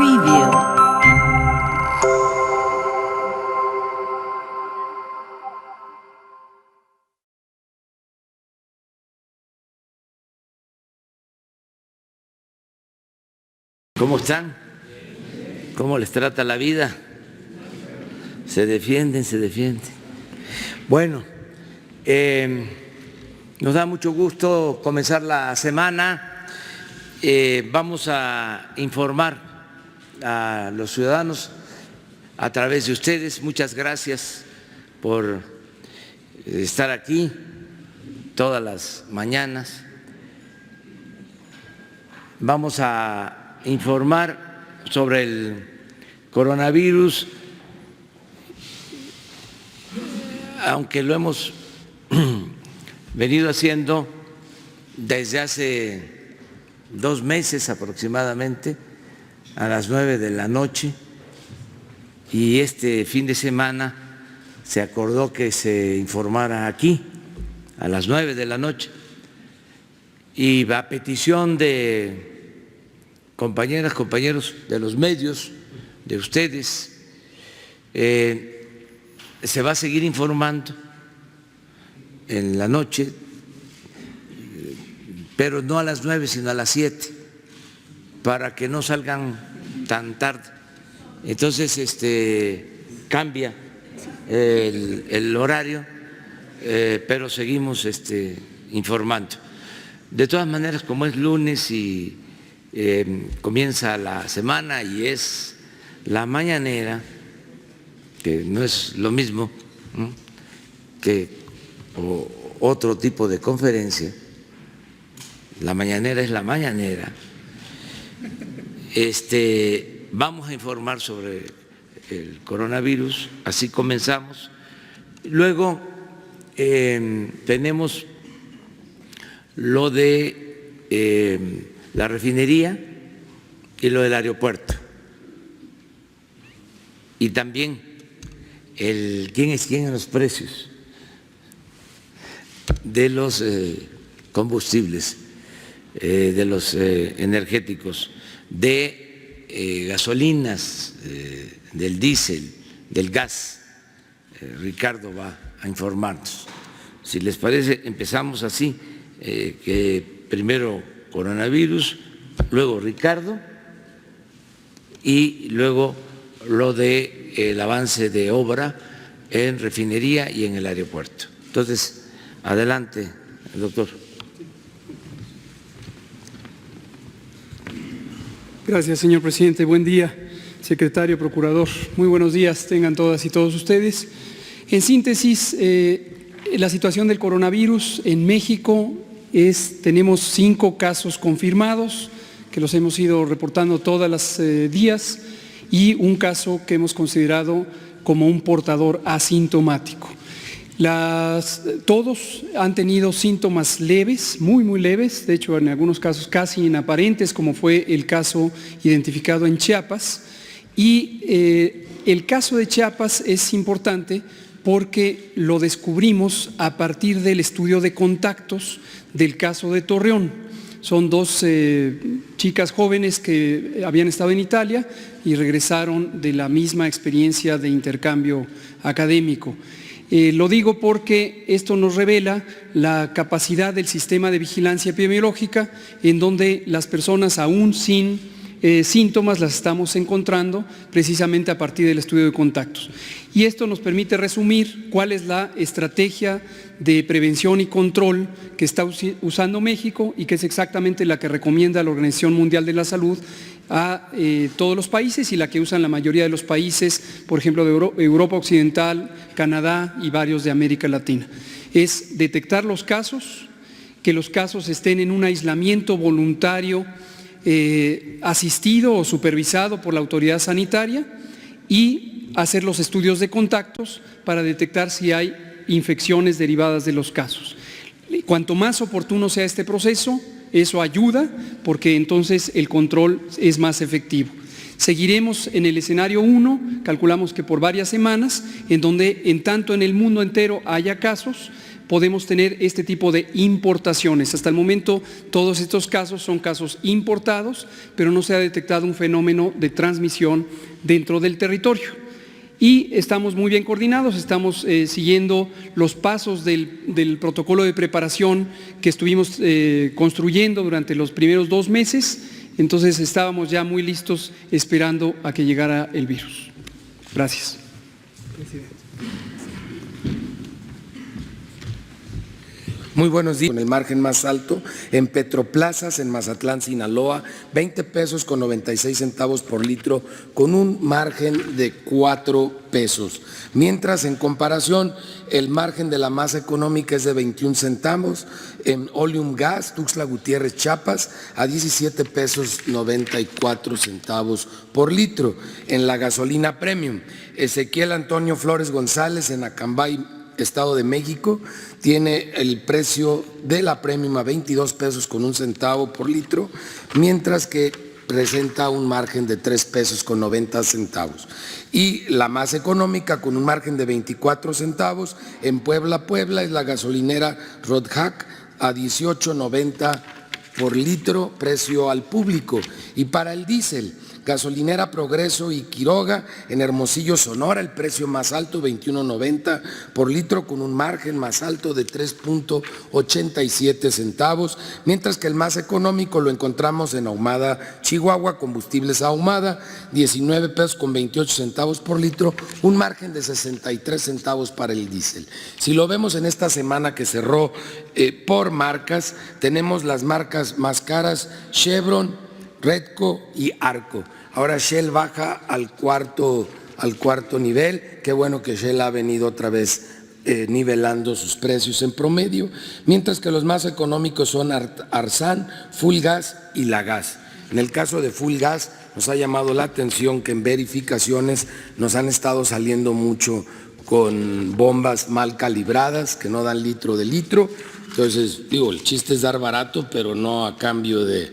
Preview. ¿Cómo están? ¿Cómo les trata la vida? Se defienden, se defienden. Bueno, nos da mucho gusto comenzar la semana. Vamos a informar a los ciudadanos a través de ustedes. Muchas gracias por estar aquí todas las mañanas. Vamos a informar sobre el coronavirus, aunque lo hemos venido haciendo desde hace 2 meses aproximadamente, a las 9 de la noche, y este fin de semana se acordó que se informara aquí a las 9 de la noche, y a petición de compañeras, compañeros de los medios, de ustedes, se va a seguir informando en la noche, pero no a las 9, sino a las 7, para que no salgan tan tarde. Entonces, cambia el horario, pero seguimos informando. De todas maneras, como es lunes y comienza la semana y es la mañanera, que no es lo mismo que otro tipo de conferencia, la mañanera es la mañanera, vamos a informar sobre el coronavirus, así comenzamos. Luego tenemos lo de la refinería y lo del aeropuerto, y también quién es quién en los precios de los combustibles, de los energéticos, de gasolinas, del diésel, del gas. Ricardo va a informarnos. Si les parece, empezamos así, que primero coronavirus, luego Ricardo y luego lo de el avance de obra en refinería y en el aeropuerto. Entonces, adelante, doctor. Gracias, señor presidente. Buen día, secretario, procurador. Muy buenos días tengan todas y todos ustedes. En síntesis, la situación del coronavirus en México tenemos 5 casos confirmados, que los hemos ido reportando todos los días, y un caso que hemos considerado como un portador asintomático. Todos han tenido síntomas leves, muy leves, de hecho en algunos casos casi inaparentes, como fue el caso identificado en Chiapas. Y el caso de Chiapas es importante porque lo descubrimos a partir del estudio de contactos del caso de Torreón. Son 2 chicas jóvenes que habían estado en Italia y regresaron de la misma experiencia de intercambio académico. Lo digo porque esto nos revela la capacidad del sistema de vigilancia epidemiológica, en donde las personas aún sin síntomas las estamos encontrando precisamente a partir del estudio de contactos. Y esto nos permite resumir cuál es la estrategia de prevención y control que está usando México y que es exactamente la que recomienda la Organización Mundial de la Salud a todos los países y la que usan la mayoría de los países, por ejemplo, de Europa Occidental, Canadá y varios de América Latina. Es detectar los casos, que los casos estén en un aislamiento voluntario asistido o supervisado por la autoridad sanitaria y hacer los estudios de contactos para detectar si hay infecciones derivadas de los casos. Cuanto más oportuno sea este proceso, eso ayuda porque entonces el control es más efectivo. Seguiremos en el escenario 1, calculamos que por varias semanas, en donde en tanto en el mundo entero haya casos, podemos tener este tipo de importaciones. Hasta el momento todos estos casos son casos importados, pero no se ha detectado un fenómeno de transmisión dentro del territorio. Y estamos muy bien coordinados, estamos siguiendo los pasos del protocolo de preparación que estuvimos construyendo durante los primeros 2 meses. Entonces estábamos ya muy listos esperando a que llegara el virus. Gracias. Muy buenos días. Con el margen más alto en Petroplazas, en Mazatlán, Sinaloa, 20 pesos con 96 centavos por litro, con un margen de 4 pesos. Mientras, en comparación, el margen de la masa económica es de 21 centavos. En Oleum Gas, Tuxtla Gutiérrez, Chiapas, a 17 pesos 94 centavos por litro. En la gasolina premium, Ezequiel Antonio Flores González, en Acambay, Estado de México, tiene el precio de la premium a 22 pesos con 1 centavo por litro, mientras que presenta un margen de 3 pesos con 90 centavos. Y la más económica, con un margen de 24 centavos, en Puebla, es la gasolinera Rodhack a 18.90 por litro, precio al público. Y para el diésel, gasolinera Progreso y Quiroga, en Hermosillo, Sonora, el precio más alto, 21.90 por litro, con un margen más alto de 3.87 centavos, mientras que el más económico lo encontramos en Ahumada, Chihuahua, combustibles Ahumada, 19 pesos con 28 centavos por litro, un margen de 63 centavos para el diésel. Si lo vemos en esta semana que cerró por marcas, tenemos las marcas más caras: Chevron, Redco y Arco. Ahora Shell baja al cuarto nivel. Qué bueno que Shell ha venido otra vez nivelando sus precios en promedio, mientras que los más económicos son Arsan, Full Gas y La Gas. En el caso de Full Gas, nos ha llamado la atención que en verificaciones nos han estado saliendo mucho con bombas mal calibradas que no dan litro de litro. Entonces, digo, el chiste es dar barato, pero no a cambio de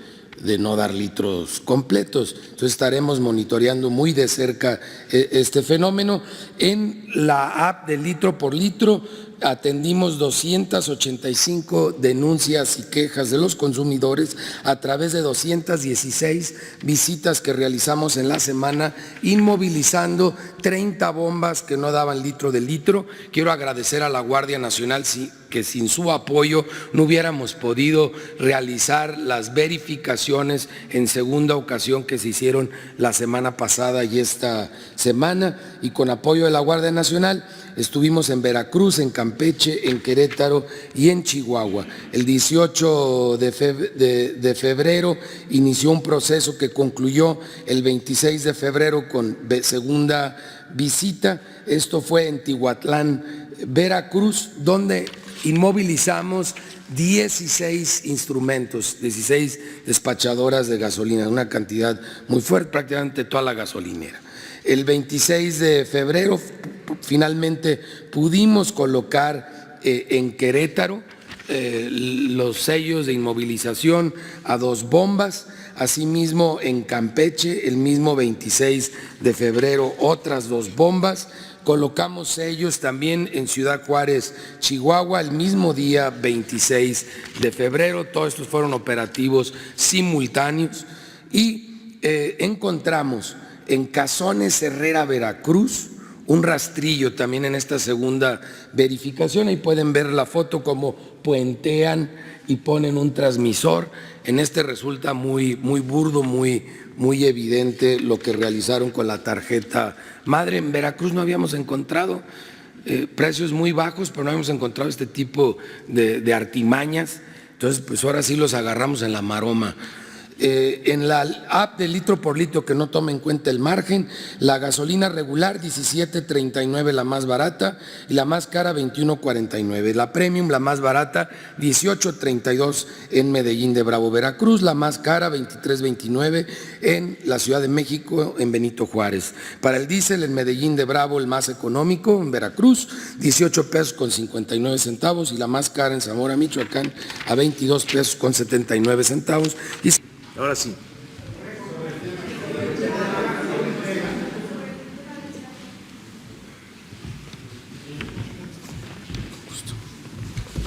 no dar litros completos. Entonces estaremos monitoreando muy de cerca este fenómeno. En la app de litro por litro atendimos 285 denuncias y quejas de los consumidores a través de 216 visitas que realizamos en la semana, inmovilizando 30 bombas que no daban litro de litro. Quiero agradecer a la Guardia Nacional que sin su apoyo no hubiéramos podido realizar las verificaciones en segunda ocasión que se hicieron la semana pasada y esta semana, y con apoyo de la Guardia Nacional estuvimos en Veracruz, en Campeche, en Querétaro y en Chihuahua. El 18 de febrero inició un proceso que concluyó el 26 de febrero con segunda visita. Esto fue en Tihuatlán, Veracruz, donde inmovilizamos 16 instrumentos, 16 despachadoras de gasolina, una cantidad muy fuerte, prácticamente toda la gasolinera. El 26 de febrero finalmente pudimos colocar en Querétaro los sellos de inmovilización a 2 bombas. Asimismo, en Campeche, el mismo 26 de febrero, otras 2 bombas. Colocamos sellos también en Ciudad Juárez, Chihuahua, el mismo día 26 de febrero. Todos estos fueron operativos simultáneos. Y encontramos en Cazones, Herrera, Veracruz, un rastrillo también en esta segunda verificación. Ahí pueden ver la foto como puentean y ponen un transmisor. En este resulta muy burdo, muy evidente lo que realizaron con la tarjeta madre. En Veracruz no habíamos encontrado precios muy bajos, pero no habíamos encontrado este tipo de artimañas. Entonces, pues ahora sí los agarramos en la maroma. En la app de litro por litro, que no toma en cuenta el margen, la gasolina regular 17.39 la más barata y la más cara 21.49. La premium, la más barata, 18.32 en Medellín de Bravo, Veracruz, la más cara 23.29 en la Ciudad de México, en Benito Juárez. Para el diésel, en Medellín de Bravo, el más económico, en Veracruz, 18 pesos con 59 centavos y la más cara en Zamora, Michoacán, a 22 pesos con 79 centavos. Ahora sí.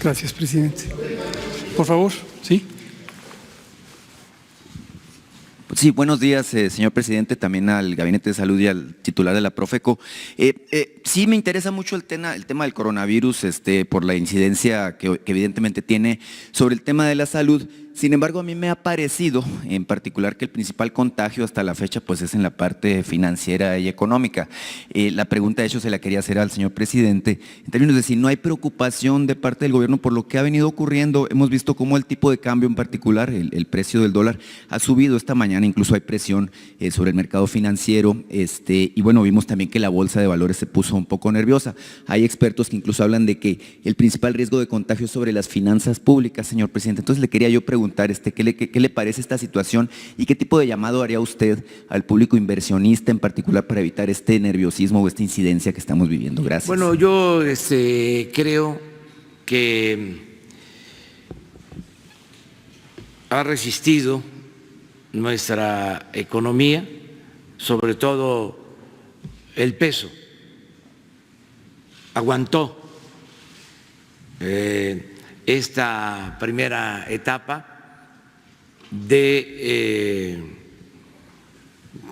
Gracias, presidente. Por favor, ¿sí? Sí, buenos días, señor presidente, también al Gabinete de Salud y al titular de la Profeco. Sí me interesa mucho el tema del coronavirus, por la incidencia que evidentemente tiene sobre el tema de la salud. Sin embargo, a mí me ha parecido en particular que el principal contagio hasta la fecha pues es en la parte financiera y económica. La pregunta de hecho se la quería hacer al señor presidente en términos de si no hay preocupación de parte del gobierno por lo que ha venido ocurriendo. Hemos visto cómo el tipo de cambio en particular, el precio del dólar ha subido esta mañana, incluso hay presión sobre el mercado financiero y bueno, vimos también que la bolsa de valores se puso un poco nerviosa. Hay expertos que incluso hablan de que el principal riesgo de contagio es sobre las finanzas públicas, señor presidente. Entonces le quería yo preguntar ¿qué le parece esta situación y qué tipo de llamado haría usted al público inversionista en particular para evitar este nerviosismo o esta incidencia que estamos viviendo? Gracias. Bueno, yo creo que ha resistido nuestra economía, sobre todo el peso, aguantó esta primera etapa de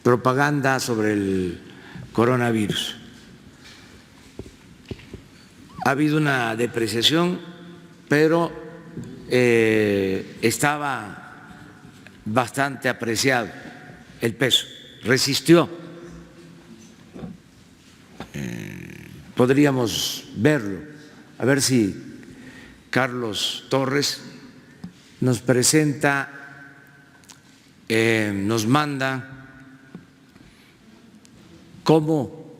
propaganda sobre el coronavirus. Ha habido una depreciación, pero estaba bastante apreciado el peso, resistió. Podríamos verlo, a ver si Carlos Torres nos presenta, nos manda cómo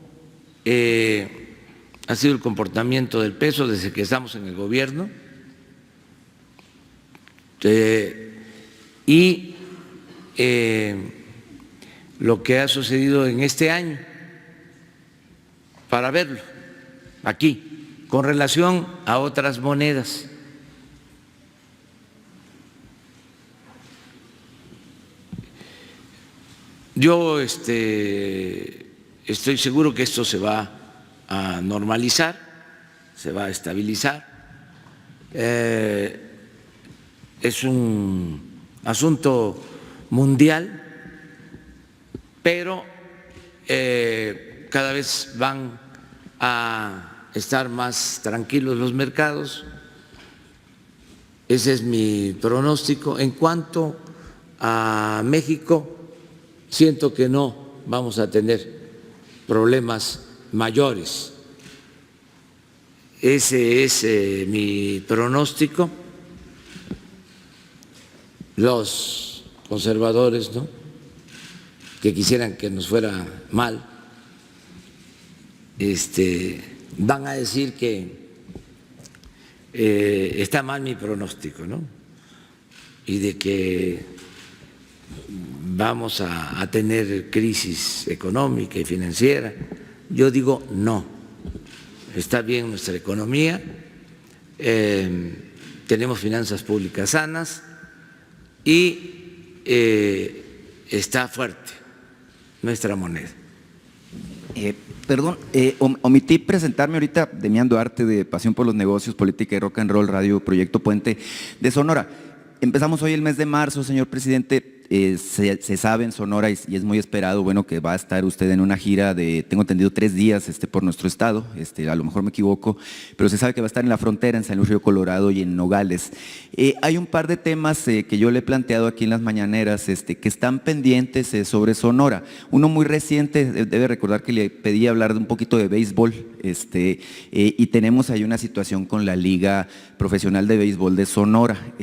ha sido el comportamiento del peso desde que estamos en el gobierno y lo que ha sucedido en este año, para verlo aquí, con relación a otras monedas. Yo estoy seguro que esto se va a normalizar, se va a estabilizar. Es un asunto mundial, pero cada vez van a estar más tranquilos los mercados. Ese es mi pronóstico. En cuanto a México, siento que no vamos a tener problemas mayores. Ese es mi pronóstico. Los conservadores, ¿no?, que quisieran que nos fuera mal, van a decir que está mal mi pronóstico, ¿no?, y de que vamos a tener crisis económica y financiera. Yo digo no, está bien nuestra economía, tenemos finanzas públicas sanas y está fuerte nuestra moneda. Perdón, omití presentarme ahorita de Meando Arte, de Pasión por los Negocios, Política y Rock and Roll, Radio Proyecto Puente de Sonora. Empezamos hoy el mes de marzo, señor presidente. Se sabe en Sonora y es muy esperado, bueno, que va a estar usted en una gira de, tengo entendido, 3 días por nuestro estado, a lo mejor me equivoco, pero se sabe que va a estar en la frontera, en San Luis Río Colorado y en Nogales. Hay un par de temas que yo le he planteado aquí en las mañaneras que están pendientes sobre Sonora. Uno muy reciente, debe recordar que le pedí hablar de un poquito de béisbol, y tenemos ahí una situación con la Liga Profesional de Béisbol de Sonora.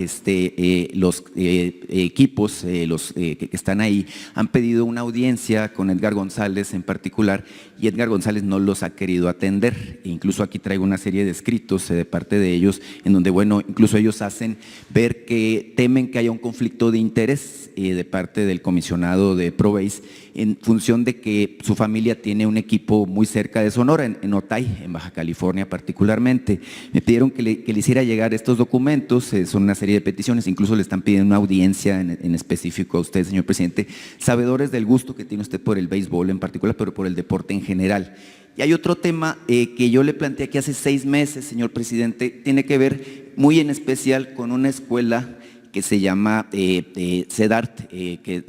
Los equipos, que están ahí, han pedido una audiencia con Edgar González en particular, y Edgar González no los ha querido atender. Incluso aquí traigo una serie de escritos de parte de ellos, en donde, bueno, incluso ellos hacen ver que temen que haya un conflicto de interés de parte del comisionado de ProBase, en función de que su familia tiene un equipo muy cerca de Sonora, en Otay, en Baja California particularmente. Me pidieron que le hiciera llegar estos documentos, son una serie de peticiones, incluso le están pidiendo una audiencia en específico específico a usted, señor presidente, sabedores del gusto que tiene usted por el béisbol en particular, pero por el deporte en general. Y hay otro tema que yo le planteé aquí hace 6 meses, señor presidente, tiene que ver muy en especial con una escuela que se llama CEDART,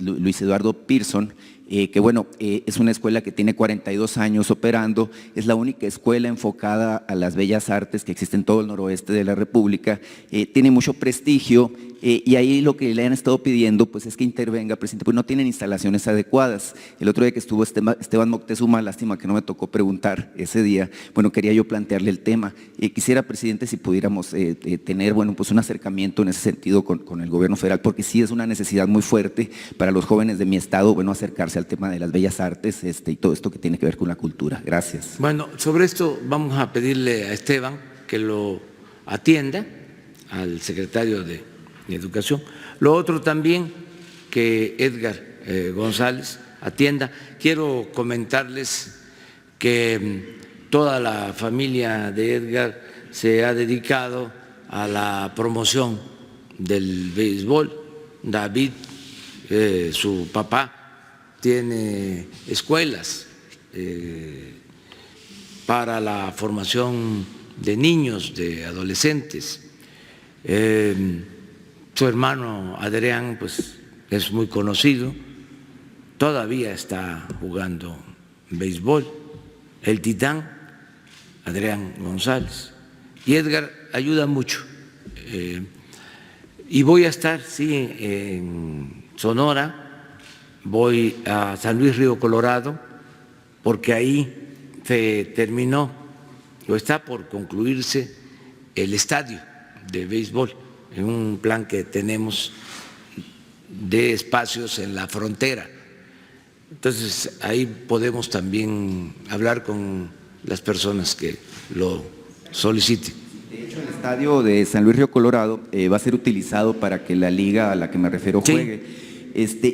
Luis Eduardo Pearson, que bueno, es una escuela que tiene 42 años operando, es la única escuela enfocada a las bellas artes que existe en todo el noroeste de la República, tiene mucho prestigio y ahí lo que le han estado pidiendo pues es que intervenga, presidente, pues no tienen instalaciones adecuadas. El otro día que estuvo Esteban Moctezuma, lástima que no me tocó preguntar ese día, bueno, quería yo plantearle el tema. Quisiera, presidente, si pudiéramos tener, bueno, pues un acercamiento en ese sentido con el gobierno federal, porque sí es una necesidad muy fuerte para los jóvenes de mi estado, bueno, acercarse al tema de las bellas artes y todo esto que tiene que ver con la cultura. Gracias. Bueno, sobre esto vamos a pedirle a Esteban que lo atienda, al secretario de Educación. Lo otro también, que Edgar González atienda. Quiero comentarles que toda la familia de Edgar se ha dedicado a la promoción del béisbol. David, su papá, tiene escuelas para la formación de niños, de adolescentes. Su hermano Adrián pues es muy conocido, todavía está jugando béisbol, el titán Adrián González. Y Edgar ayuda mucho. Y voy a estar, sí, en Sonora. Voy a San Luis Río Colorado porque ahí se terminó o está por concluirse el estadio de béisbol en un plan que tenemos de espacios en la frontera. Entonces ahí podemos también hablar con las personas que lo soliciten. De hecho, el estadio de San Luis Río Colorado va a ser utilizado para que la liga a la que me refiero juegue. Sí.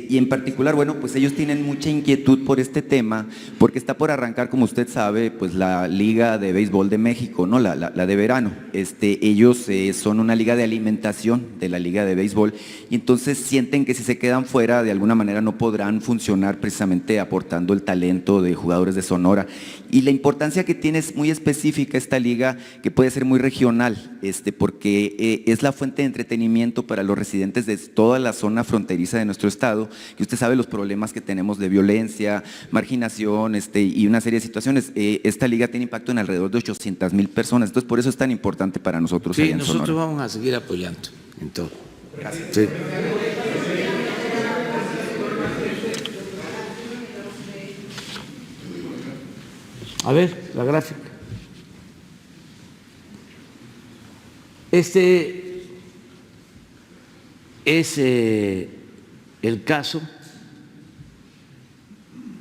Y en particular, bueno, pues ellos tienen mucha inquietud por este tema, porque está por arrancar, como usted sabe, pues la Liga de Béisbol de México, ¿no? La de verano. Ellos son una liga de alimentación de la Liga de Béisbol y entonces sienten que si se quedan fuera, de alguna manera no podrán funcionar precisamente aportando el talento de jugadores de Sonora. Y la importancia que tiene es muy específica esta liga, que puede ser muy regional, porque es la fuente de entretenimiento para los residentes de toda la zona fronteriza de nuestro estado, que usted sabe los problemas que tenemos de violencia, marginación y una serie de situaciones. Esta liga tiene impacto en alrededor de 800,000 personas, entonces por eso es tan importante para nosotros. Sí, nosotros vamos a seguir apoyando en todo. Gracias. Sí. A ver, la gráfica. Este es el caso,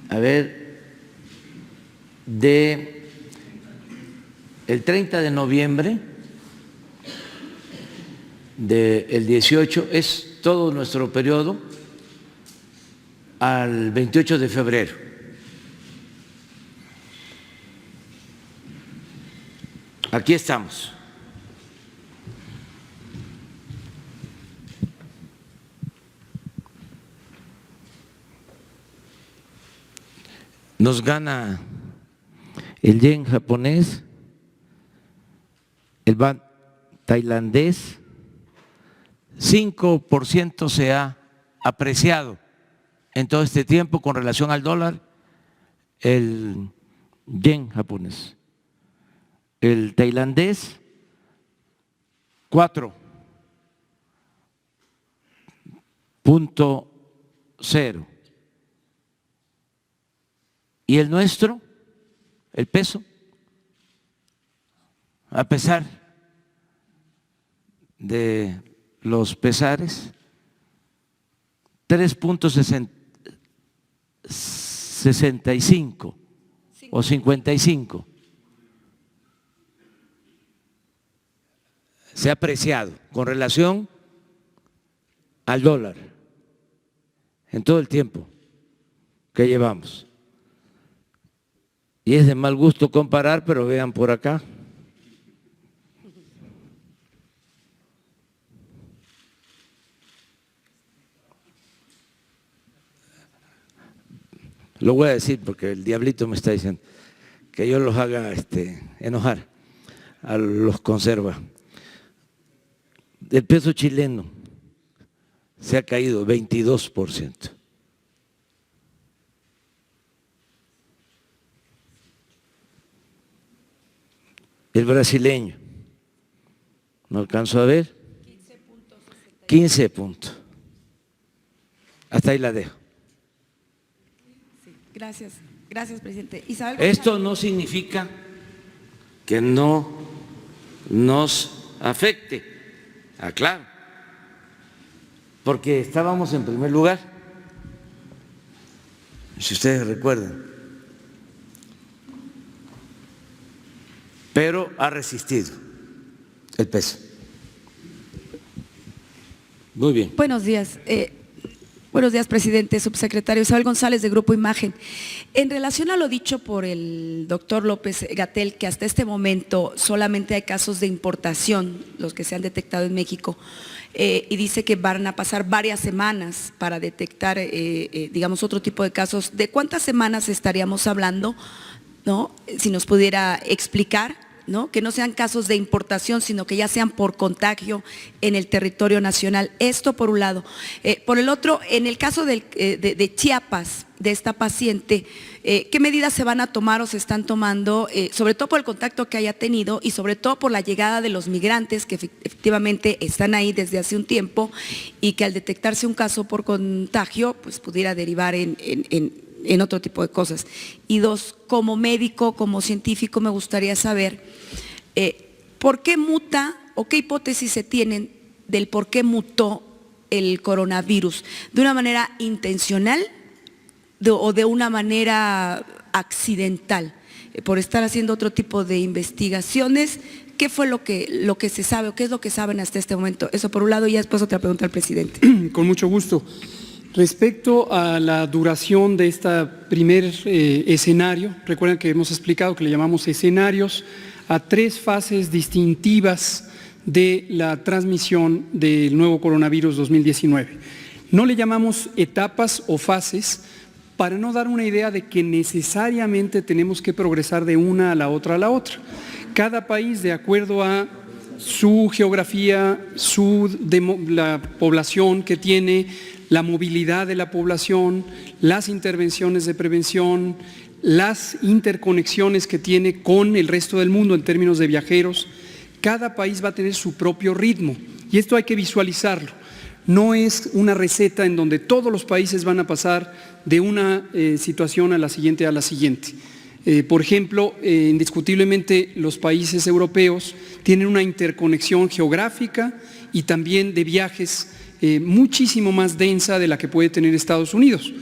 a ver, de el 30 de noviembre del 18, es todo nuestro periodo, al 28 de febrero. Aquí estamos. Nos gana el yen japonés, el baht tailandés, 5% se ha apreciado en todo este tiempo con relación al dólar, el yen japonés. El tailandés, 4.0. Y el nuestro, el peso, a pesar de los pesares, 3.65 o 55. Se ha apreciado con relación al dólar en todo el tiempo que llevamos. Y es de mal gusto comparar, pero vean por acá. lo voy a decir porque el diablito me está diciendo que yo los haga enojar, a los conserva. El peso chileno se ha caído 22%. El brasileño, no alcanzo a ver, 15 puntos. Hasta ahí la dejo. Sí, gracias, presidente. Isabel Esto no significa que no nos afecte, aclaro, porque estábamos en primer lugar, si ustedes recuerdan, pero ha resistido el peso. Muy bien. Buenos días. Buenos días, presidente, subsecretario. Isabel González, de Grupo Imagen. En relación a lo dicho por el doctor López-Gatell, que hasta este momento solamente hay casos de importación, los que se han detectado en México, y dice que van a pasar varias semanas para detectar, digamos, otro tipo de casos. ¿De cuántas semanas estaríamos hablando, no? Si nos pudiera explicar, ¿no? Que no sean casos de importación, sino que ya sean por contagio en el territorio nacional. Esto por un lado. Por el otro, en el caso de Chiapas, de esta paciente, ¿qué medidas se van a tomar o se están tomando, sobre todo por el contacto que haya tenido y sobre todo por la llegada de los migrantes que efectivamente están ahí desde hace un tiempo y que al detectarse un caso por contagio, pues pudiera derivar en otro tipo de cosas? Y dos, como médico, como científico, me gustaría saber ¿por qué muta o qué hipótesis se tienen del por qué mutó el coronavirus? ¿De una manera intencional o de una manera accidental? Por estar haciendo otro tipo de investigaciones, ¿qué fue lo que se sabe o qué es lo que saben hasta este momento? Eso por un lado, y después otra pregunta al presidente. Con mucho gusto. Respecto a la duración de este primer escenario, recuerden que hemos explicado que le llamamos escenarios a 3 fases distintivas de la transmisión del nuevo coronavirus 2019. No le llamamos etapas o fases para no dar una idea de que necesariamente tenemos que progresar de una a la otra. Cada país, de acuerdo a su geografía, la población que tiene, la movilidad de la población, las intervenciones de prevención, las interconexiones que tiene con el resto del mundo en términos de viajeros, cada país va a tener su propio ritmo y esto hay que visualizarlo. No es una receta en donde todos los países van a pasar de una situación a la siguiente. Por ejemplo, indiscutiblemente los países europeos tienen una interconexión geográfica y también de viajes muchísimo más densa de la que puede tener Estados Unidos.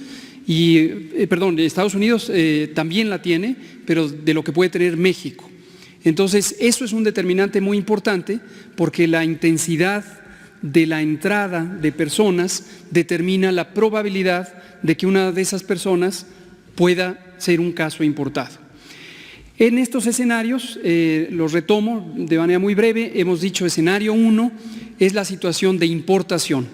Estados Unidos también la tiene, pero de lo que puede tener México. Entonces, eso es un determinante muy importante porque la intensidad de la entrada de personas determina la probabilidad de que una de esas personas pueda ser un caso importado. En estos escenarios, los retomo de manera muy breve, hemos dicho escenario 1 es la situación de importación.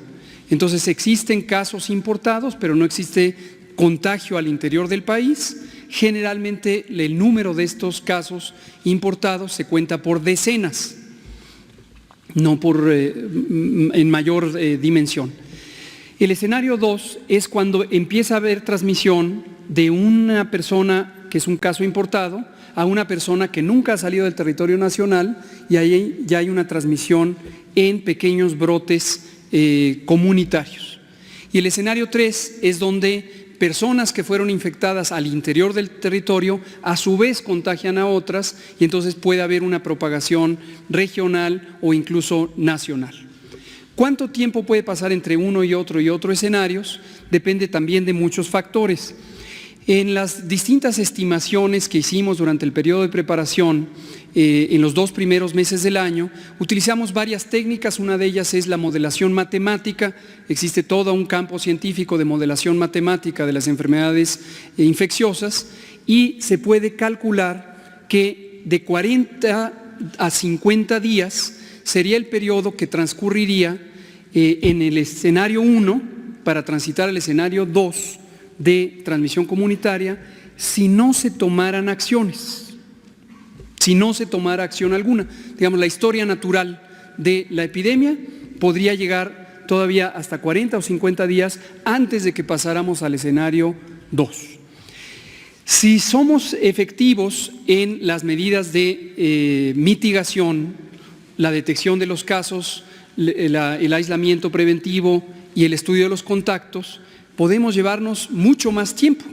Entonces existen casos importados, pero no existe contagio al interior del país. Generalmente el número de estos casos importados se cuenta por decenas, no en mayor dimensión. El escenario 2 es cuando empieza a haber transmisión de una persona que es un caso importado a una persona que nunca ha salido del territorio nacional y ahí ya hay una transmisión en pequeños brotes comunitarios. Y el escenario 3 es donde personas que fueron infectadas al interior del territorio a su vez contagian a otras y entonces puede haber una propagación regional o incluso nacional. ¿Cuánto tiempo puede pasar entre uno y otro escenarios? Depende también de muchos factores. En las distintas estimaciones que hicimos durante el periodo de preparación, en los 2 primeros meses del año, utilizamos varias técnicas. Una de ellas es la modelación matemática. Existe todo un campo científico de modelación matemática de las enfermedades infecciosas y se puede calcular que de 40 a 50 días sería el periodo que transcurriría en el escenario 1 para transitar al escenario 2 de transmisión comunitaria si no se tomaran acciones, si no se tomara acción alguna. Digamos, la historia natural de la epidemia podría llegar todavía hasta 40 o 50 días antes de que pasáramos al escenario 2. Si somos efectivos en las medidas de mitigación, la detección de los casos, el aislamiento preventivo y el estudio de los contactos, podemos llevarnos mucho más tiempo.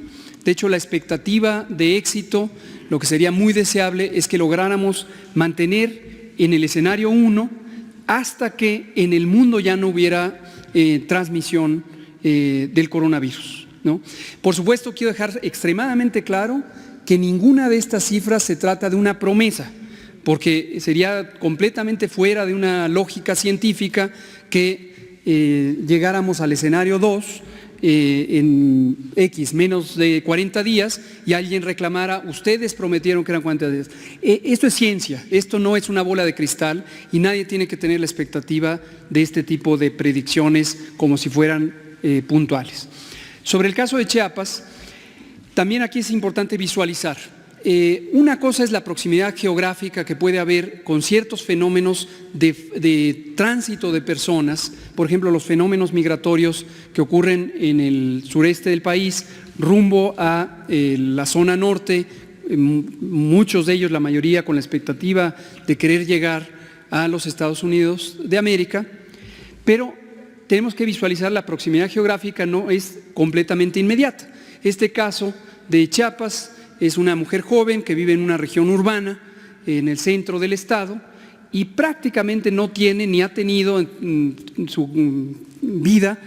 De hecho, la expectativa de éxito, lo que sería muy deseable, es que lográramos mantener en el escenario 1 hasta que en el mundo ya no hubiera transmisión del coronavirus, ¿no? Por supuesto, quiero dejar extremadamente claro que ninguna de estas cifras se trata de una promesa, porque sería completamente fuera de una lógica científica que llegáramos al escenario 2 en menos de 40 días y alguien reclamara, ustedes prometieron que eran 40 días. Esto es ciencia, esto no es una bola de cristal y nadie tiene que tener la expectativa de este tipo de predicciones como si fueran puntuales. Sobre el caso de Chiapas, también aquí es importante visualizar. Una cosa es la proximidad geográfica que puede haber con ciertos fenómenos de tránsito de personas, por ejemplo, los fenómenos migratorios que ocurren en el sureste del país, rumbo a la zona norte, muchos de ellos, la mayoría, con la expectativa de querer llegar a los Estados Unidos de América, pero tenemos que visualizar la proximidad geográfica no es completamente inmediata. Este caso de Chiapas es una mujer joven que vive en una región urbana, en el centro del estado, y prácticamente no tiene ni ha tenido en su vida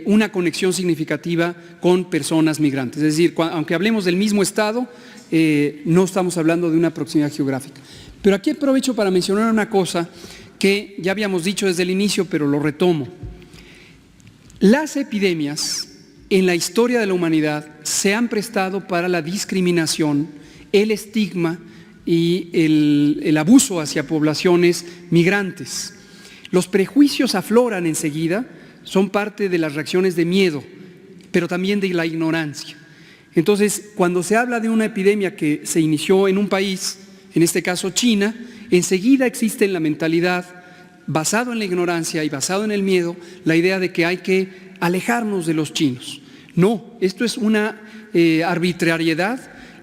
una conexión significativa con personas migrantes. Es decir, aunque hablemos del mismo estado, no estamos hablando de una proximidad geográfica. Pero aquí aprovecho para mencionar una cosa que ya habíamos dicho desde el inicio, pero lo retomo. Las epidemias en la historia de la humanidad se han prestado para la discriminación, el estigma y el abuso hacia poblaciones migrantes. Los prejuicios afloran enseguida, son parte de las reacciones de miedo, pero también de la ignorancia. Entonces, cuando se habla de una epidemia que se inició en un país, en este caso China, enseguida existe en la mentalidad, basado en la ignorancia y basado en el miedo, la idea de que hay que alejarnos de los chinos. No, esto es una arbitrariedad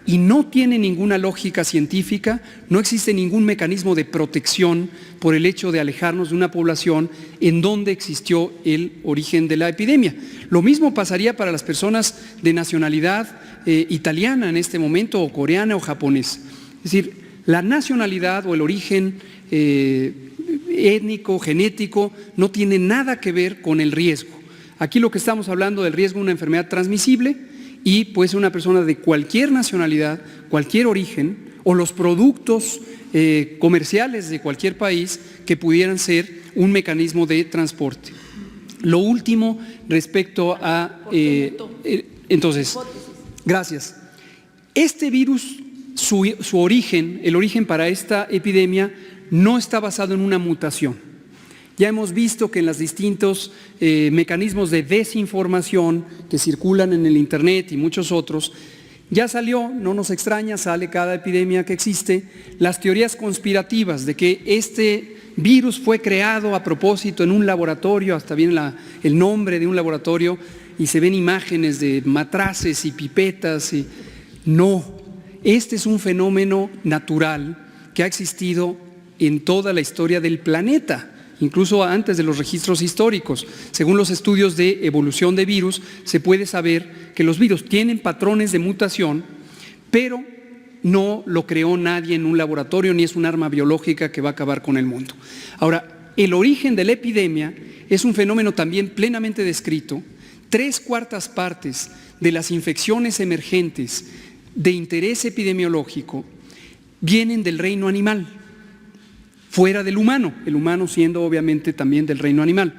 y no tiene ninguna lógica científica, no existe ningún mecanismo de protección por el hecho de alejarnos de una población en donde existió el origen de la epidemia. Lo mismo pasaría para las personas de nacionalidad italiana en este momento, o coreana o japonesa. Es decir, la nacionalidad o el origen étnico, genético, no tiene nada que ver con el riesgo. Aquí lo que estamos hablando del riesgo de una enfermedad transmisible y puede ser una persona de cualquier nacionalidad, cualquier origen, o los productos comerciales de cualquier país que pudieran ser un mecanismo de transporte. Lo último respecto a… entonces, gracias. Este virus, su origen, el origen para esta epidemia, no está basado en una mutación. Ya hemos visto que en los distintos mecanismos de desinformación que circulan en el Internet y muchos otros, ya salió, no nos extraña, sale cada epidemia que existe, las teorías conspirativas de que este virus fue creado a propósito en un laboratorio, hasta viene el nombre de un laboratorio y se ven imágenes de matraces y pipetas. No, este es un fenómeno natural que ha existido en toda la historia del planeta, incluso antes de los registros históricos. Según los estudios de evolución de virus, se puede saber que los virus tienen patrones de mutación, pero no lo creó nadie en un laboratorio, ni es un arma biológica que va a acabar con el mundo. Ahora, el origen de la epidemia es un fenómeno también plenamente descrito. 3/4 partes de las infecciones emergentes de interés epidemiológico vienen del reino animal, fuera del humano, el humano siendo obviamente también del reino animal.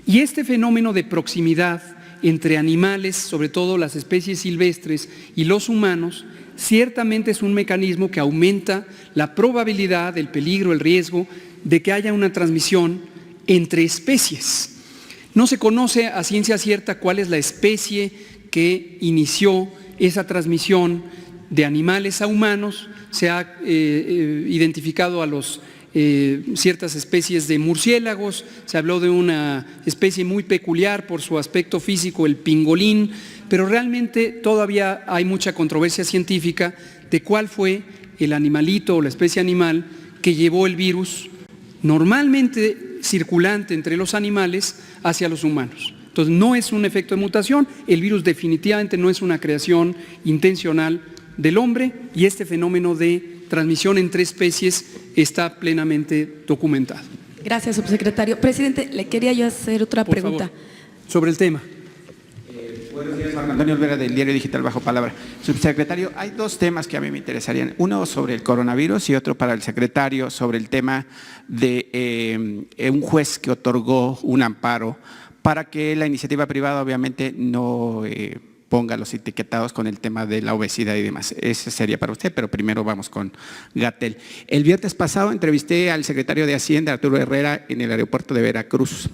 Y este fenómeno de proximidad entre animales, sobre todo las especies silvestres y los humanos, ciertamente es un mecanismo que aumenta la probabilidad, el peligro, el riesgo de que haya una transmisión entre especies. No se conoce a ciencia cierta cuál es la especie que inició esa transmisión de animales a humanos. Se ha identificado a ciertas especies de murciélagos, se habló de una especie muy peculiar por su aspecto físico, el pingolín, pero realmente todavía hay mucha controversia científica de cuál fue el animalito o la especie animal que llevó el virus normalmente circulante entre los animales hacia los humanos. Entonces no es un efecto de mutación, el virus definitivamente no es una creación intencional del hombre y este fenómeno de transmisión entre especies está plenamente documentado. Gracias, subsecretario. Presidente, le quería yo hacer otra Por pregunta. favor, sobre el tema. Buenos días, Marco Antonio Olvera del Diario Digital Bajo Palabra. Subsecretario, hay dos temas que a mí me interesarían. Uno sobre el coronavirus y otro para el secretario sobre el tema de un juez que otorgó un amparo para que la iniciativa privada obviamente no ponga los etiquetados con el tema de la obesidad y demás. Ese sería para usted, pero primero vamos con Gatell. El viernes pasado entrevisté al secretario de Hacienda, Arturo Herrera, en el aeropuerto de Veracruz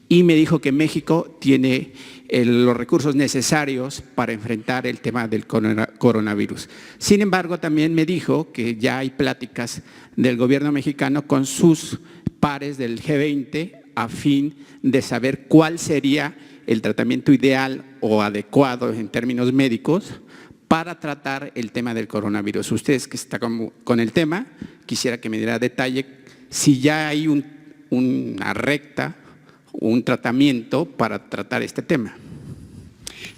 y me dijo que México tiene los recursos necesarios para enfrentar el tema del coronavirus. Sin embargo, también me dijo que ya hay pláticas del gobierno mexicano con sus pares del G20 a fin de saber cuál sería el tratamiento ideal o adecuado en términos médicos para tratar el tema del coronavirus. Ustedes que están con el tema, quisiera que me diera detalle si ya hay una recta, un tratamiento para tratar este tema.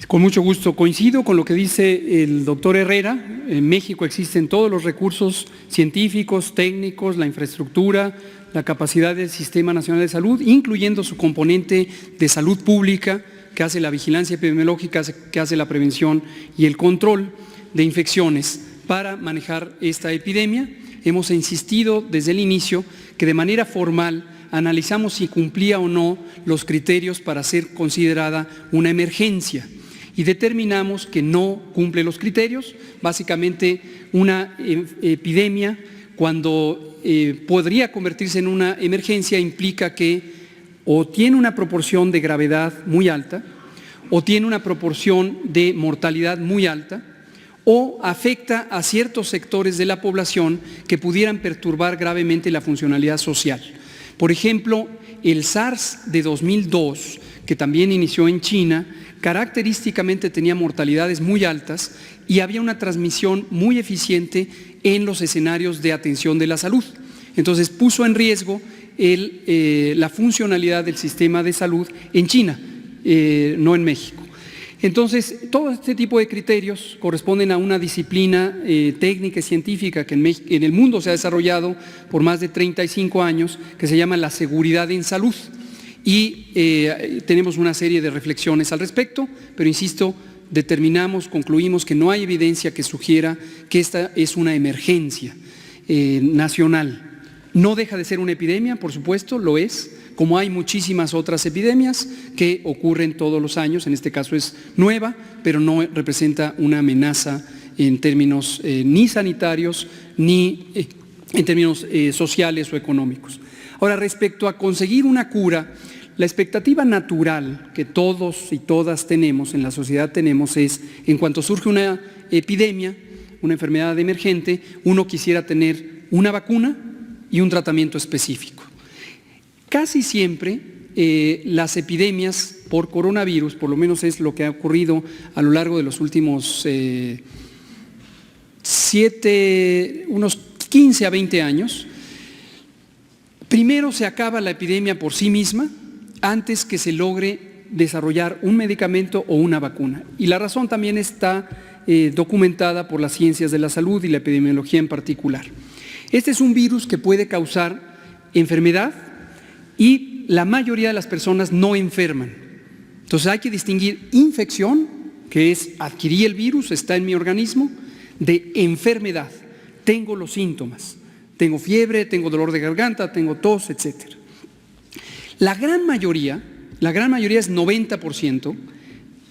Con mucho gusto. Coincido con lo que dice el doctor Herrera. En México existen todos los recursos científicos, técnicos, la infraestructura, la capacidad del Sistema Nacional de Salud, incluyendo su componente de salud pública, que hace la vigilancia epidemiológica, que hace la prevención y el control de infecciones para manejar esta epidemia. Hemos insistido desde el inicio que de manera formal analizamos si cumplía o no los criterios para ser considerada una emergencia y determinamos que no cumple los criterios. Básicamente una epidemia, cuando podría convertirse en una emergencia, implica que o tiene una proporción de gravedad muy alta o tiene una proporción de mortalidad muy alta o afecta a ciertos sectores de la población que pudieran perturbar gravemente la funcionalidad social. Por ejemplo, el SARS de 2002, que también inició en China, característicamente tenía mortalidades muy altas y había una transmisión muy eficiente en los escenarios de atención de la salud. Entonces puso en riesgo la funcionalidad del sistema de salud en China, no en México. Entonces, todo este tipo de criterios corresponden a una disciplina técnica y científica que en el mundo se ha desarrollado por más de 35 años, que se llama la seguridad en salud. Y tenemos una serie de reflexiones al respecto, pero insisto, concluimos que no hay evidencia que sugiera que esta es una emergencia nacional. No deja de ser una epidemia, por supuesto, lo es, como hay muchísimas otras epidemias que ocurren todos los años. En este caso es nueva, pero no representa una amenaza en términos ni sanitarios ni en términos sociales o económicos. Ahora, respecto a conseguir una cura, la expectativa natural que todos y todas tenemos, en la sociedad tenemos, es en cuanto surge una epidemia, una enfermedad emergente, uno quisiera tener una vacuna y un tratamiento específico. Casi siempre las epidemias por coronavirus, por lo menos es lo que ha ocurrido a lo largo de los últimos unos 15 a 20 años, primero se acaba la epidemia por sí misma antes que se logre desarrollar un medicamento o una vacuna. Y la razón también está documentada por las ciencias de la salud y la epidemiología en particular. Este es un virus que puede causar enfermedad y la mayoría de las personas no enferman. Entonces hay que distinguir infección, que es adquirir el virus, está en mi organismo, de enfermedad. Tengo los síntomas, tengo fiebre, tengo dolor de garganta, tengo tos, etc. La gran mayoría es 90%,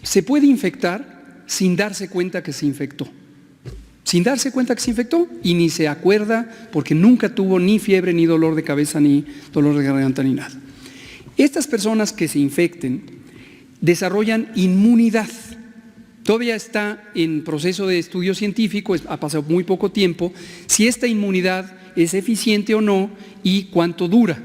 se puede infectar sin darse cuenta que se infectó. Sin darse cuenta que se infectó y ni se acuerda porque nunca tuvo ni fiebre, ni dolor de cabeza, ni dolor de garganta, ni nada. Estas personas que se infecten desarrollan inmunidad Todavía está en proceso de estudio científico, ha pasado muy poco tiempo, si esta inmunidad es eficiente o no y cuánto dura.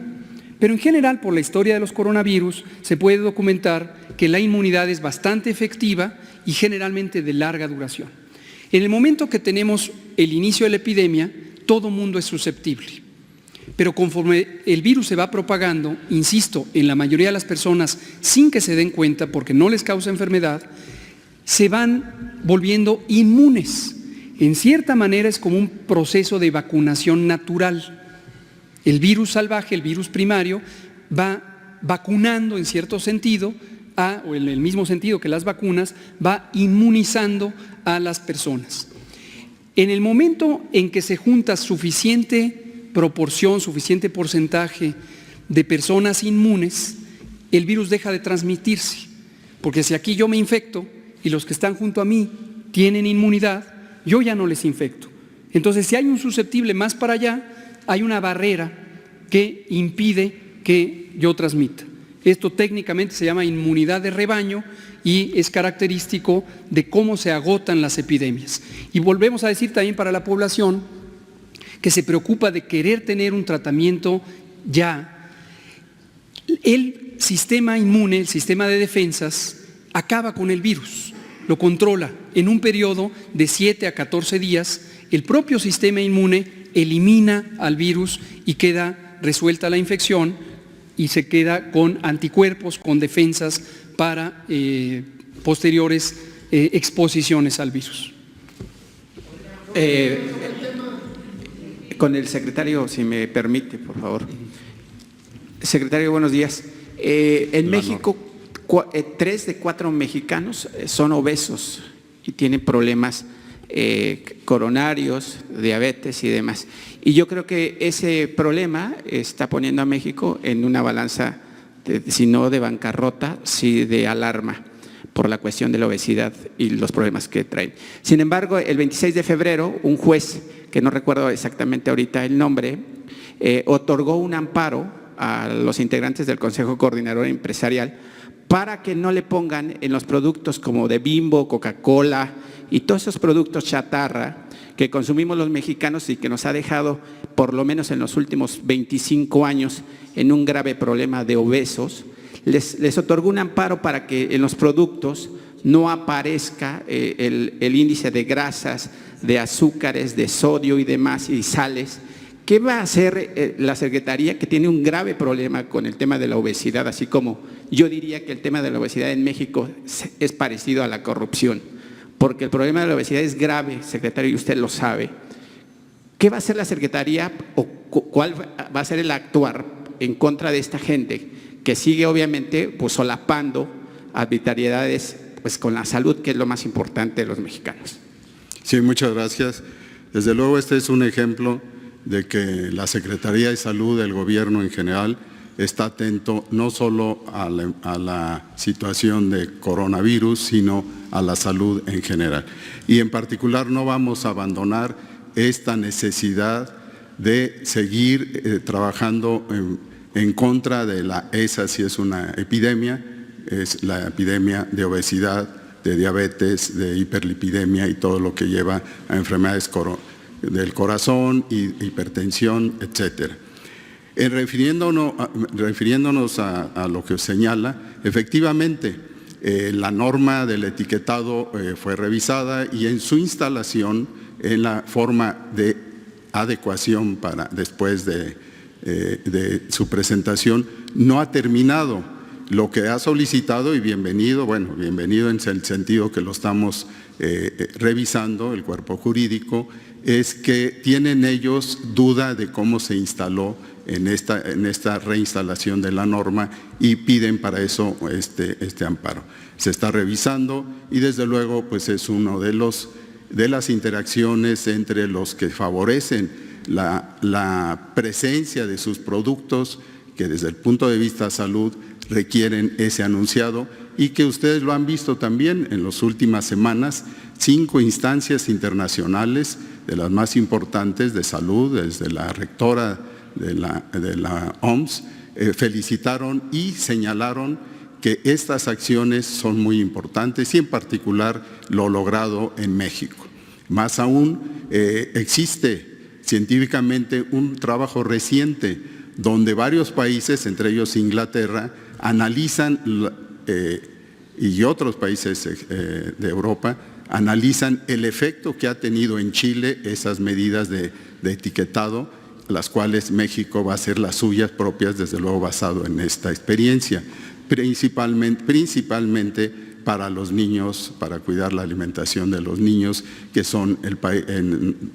Pero en general, por la historia de los coronavirus, se puede documentar que la inmunidad es bastante efectiva y generalmente de larga duración. En el momento que tenemos el inicio de la epidemia, todo mundo es susceptible. Pero conforme el virus se va propagando, insisto, en la mayoría de las personas sin que se den cuenta porque no les causa enfermedad, se van volviendo inmunes. En cierta manera es como un proceso de vacunación natural. El virus salvaje, el virus primario, va vacunando en cierto sentido, o en el mismo sentido que las vacunas, va inmunizando a las personas. En el momento en que se junta suficiente proporción, suficiente porcentaje de personas inmunes, el virus deja de transmitirse. Porque si aquí yo me infecto y los que están junto a mí tienen inmunidad, yo ya no les infecto. Entonces, si hay un susceptible más para allá, hay una barrera que impide que yo transmita. Esto técnicamente se llama inmunidad de rebaño y es característico de cómo se agotan las epidemias. Y volvemos a decir también para la población que se preocupa de querer tener un tratamiento ya. El sistema inmune, el sistema de defensas, acaba con el virus, lo controla. En un periodo de 7 a 14 días, el propio sistema inmune elimina al virus y queda resuelta la infección y se queda con anticuerpos, con defensas para posteriores exposiciones al virus. Con el secretario, si me permite, por favor. Secretario, buenos días. En México, 3 de 4 mexicanos son obesos y tienen problemas coronarios, diabetes y demás. Y yo creo que ese problema está poniendo a México en una balanza, si no de bancarrota, sí de alarma por la cuestión de la obesidad y los problemas que traen. Sin embargo, el 26 de febrero, un juez, que no recuerdo exactamente ahorita el nombre, otorgó un amparo a los integrantes del Consejo Coordinador Empresarial para que no le pongan en los productos como de Bimbo, Coca-Cola y todos esos productos chatarra que consumimos los mexicanos y que nos ha dejado, por lo menos en los últimos 25 años, en un grave problema de obesos. Les otorgó un amparo para que en los productos no aparezca el índice de grasas, de azúcares, de sodio y demás, y sales. ¿Qué va a hacer la Secretaría, que tiene un grave problema con el tema de la obesidad, así como yo diría que el tema de la obesidad en México es parecido a la corrupción? Porque el problema de la obesidad es grave, secretario, y usted lo sabe. ¿Qué va a hacer la Secretaría o cuál va a ser el actuar en contra de esta gente que sigue obviamente pues solapando arbitrariedades pues con la salud, que es lo más importante de los mexicanos? Sí, muchas gracias. Desde luego este es un ejemplo de que la Secretaría de Salud del Gobierno en general está atento no solo a la situación de coronavirus, sino a la salud en general. Y en particular no vamos a abandonar esta necesidad de seguir trabajando en contra de esa sí es una epidemia, es la epidemia de obesidad, de diabetes, de hiperlipidemia y todo lo que lleva a enfermedades del corazón, y hipertensión, etcétera. Refiriéndonos a lo que señala, efectivamente la norma del etiquetado fue revisada y en su instalación, en la forma de adecuación para después de su presentación, no ha terminado. Lo que ha solicitado, y bienvenido, bueno, bienvenido en el sentido que lo estamos revisando, el cuerpo jurídico, es que tienen ellos duda de cómo se instaló en esta reinstalación de la norma y piden para eso este amparo. Se está revisando y desde luego pues es uno de las interacciones entre los que favorecen la presencia de sus productos, que desde el punto de vista salud requieren ese anunciado, y que ustedes lo han visto también en las últimas semanas, 5 instancias internacionales de las más importantes de salud, desde la rectora de la OMS, felicitaron y señalaron que estas acciones son muy importantes y en particular lo logrado en México. Más aún, existe científicamente un trabajo reciente donde varios países, entre ellos Inglaterra, analizan, y otros países de Europa, analizan el efecto que ha tenido en Chile esas medidas de etiquetado, las cuales México va a hacer las suyas propias, desde luego basado en esta experiencia, principalmente para los niños, para cuidar la alimentación de los niños, que son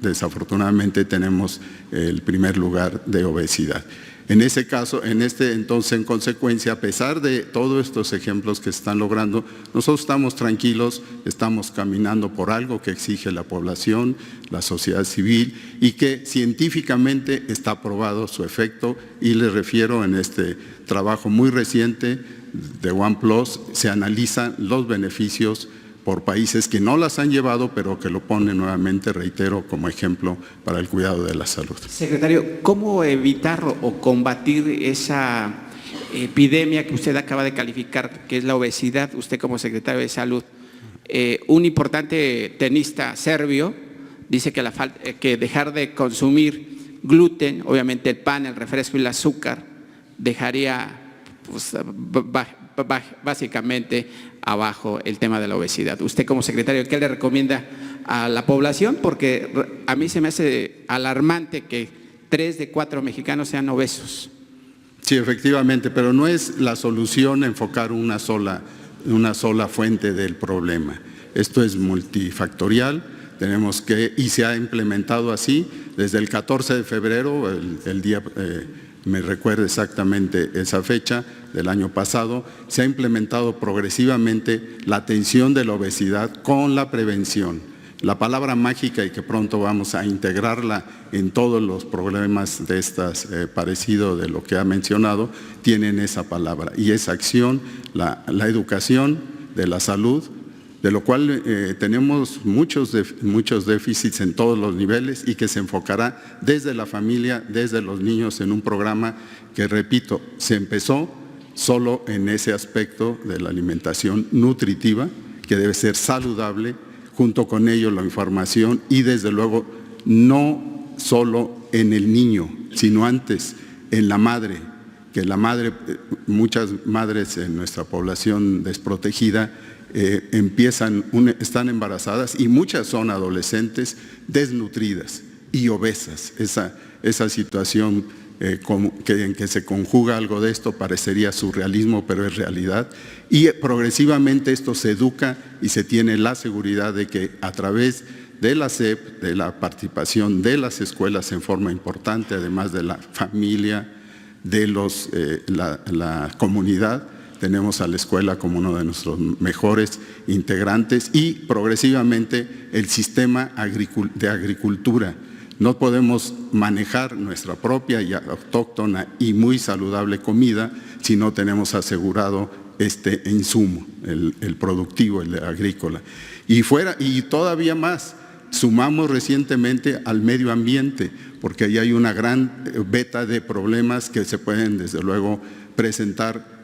desafortunadamente tenemos el primer lugar de obesidad. En ese caso, entonces, en consecuencia, a pesar de todos estos ejemplos que se están logrando, nosotros estamos tranquilos, estamos caminando por algo que exige la población, la sociedad civil, y que científicamente está probado su efecto, y les refiero en este trabajo muy reciente de OnePlus, se analizan los beneficios por países que no las han llevado, pero que lo ponen nuevamente, reitero, como ejemplo para el cuidado de la salud. Secretario, ¿cómo evitar o combatir esa epidemia que usted acaba de calificar, que es la obesidad? Usted como secretario de Salud, un importante tenista serbio dice que dejar de consumir gluten, obviamente el pan, el refresco y el azúcar, dejaría pues, básicamente abajo el tema de la obesidad. Usted como secretario, ¿qué le recomienda a la población? Porque a mí se me hace alarmante que 3 de 4 mexicanos sean obesos. Sí, efectivamente, pero no es la solución enfocar una sola fuente del problema. Esto es multifactorial, tenemos que, y se ha implementado así desde el 14 de febrero, el día, me recuerdo exactamente esa fecha del año pasado, se ha implementado progresivamente la atención de la obesidad con la prevención. La palabra mágica, y que pronto vamos a integrarla en todos los problemas de estas, parecido de lo que ha mencionado, tienen esa palabra, y esa acción, la educación de la salud, de lo cual tenemos muchos déficits en todos los niveles, y que se enfocará desde la familia, desde los niños, en un programa que, repito, se empezó solo en ese aspecto de la alimentación nutritiva, que debe ser saludable, junto con ello la información, y desde luego no solo en el niño, sino antes en la madre, que la madre, muchas madres en nuestra población desprotegida están embarazadas, y muchas son adolescentes desnutridas y obesas. Esa situación en que se conjuga algo de esto parecería surrealismo, pero es realidad, y progresivamente esto se educa y se tiene la seguridad de que a través de la SEP, de la participación de las escuelas en forma importante, además de la familia, de la comunidad, tenemos a la escuela como uno de nuestros mejores integrantes, y progresivamente el sistema de agricultura. No podemos manejar nuestra propia y autóctona y muy saludable comida si no tenemos asegurado este insumo, el productivo, el agrícola. Y todavía más, sumamos recientemente al medio ambiente, porque ahí hay una gran beta de problemas que se pueden desde luego presentar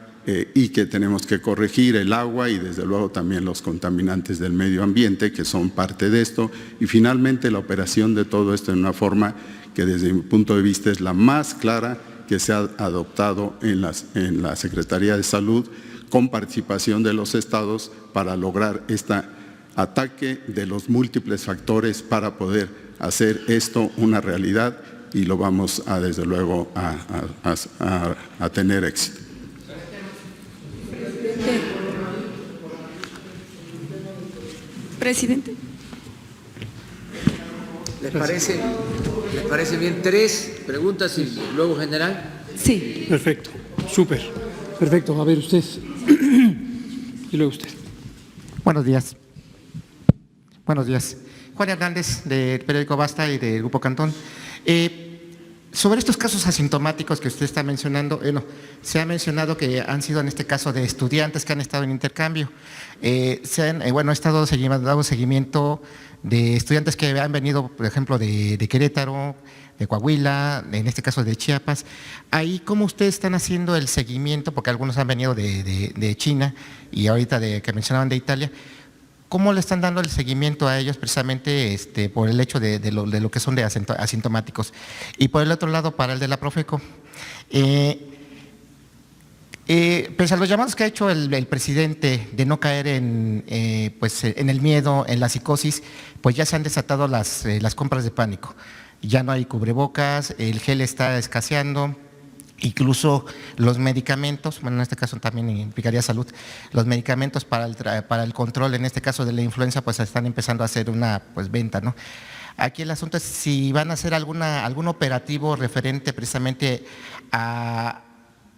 y que tenemos que corregir: el agua y desde luego también los contaminantes del medio ambiente, que son parte de esto, y finalmente la operación de todo esto en una forma que desde mi punto de vista es la más clara que se ha adoptado en la Secretaría de Salud, con participación de los estados, para lograr este ataque de los múltiples factores para poder hacer esto una realidad, y lo vamos a desde luego a tener éxito. Presidente. ¿Les parece bien 3 preguntas y luego general? Sí. Perfecto, súper. Perfecto, a ver usted. Y luego usted. Buenos días. Buenos días. Juan Hernández, del periódico Basta y del Grupo Cantón. Sobre estos casos asintomáticos que usted está mencionando, se ha mencionado que han sido en este caso de estudiantes que han estado en intercambio. He estado dando seguimiento de estudiantes que han venido, por ejemplo, de Querétaro, de Coahuila, en este caso de Chiapas. Ahí, ¿cómo ustedes están haciendo el seguimiento? Porque algunos han venido de China y ahorita que mencionaban de Italia. ¿Cómo le están dando el seguimiento a ellos precisamente por el hecho de lo que son de asintomáticos? Y por el otro lado, para el de la Profeco, pese a los llamados que ha hecho el presidente de no caer en el miedo, en la psicosis, pues ya se han desatado las compras de pánico. Ya no hay cubrebocas, el gel está escaseando. Incluso los medicamentos, bueno, en este caso también implicaría salud, los medicamentos para el control, en este caso de la influenza, pues están empezando a hacer una venta, ¿no? Aquí el asunto es si van a hacer algún operativo referente precisamente a,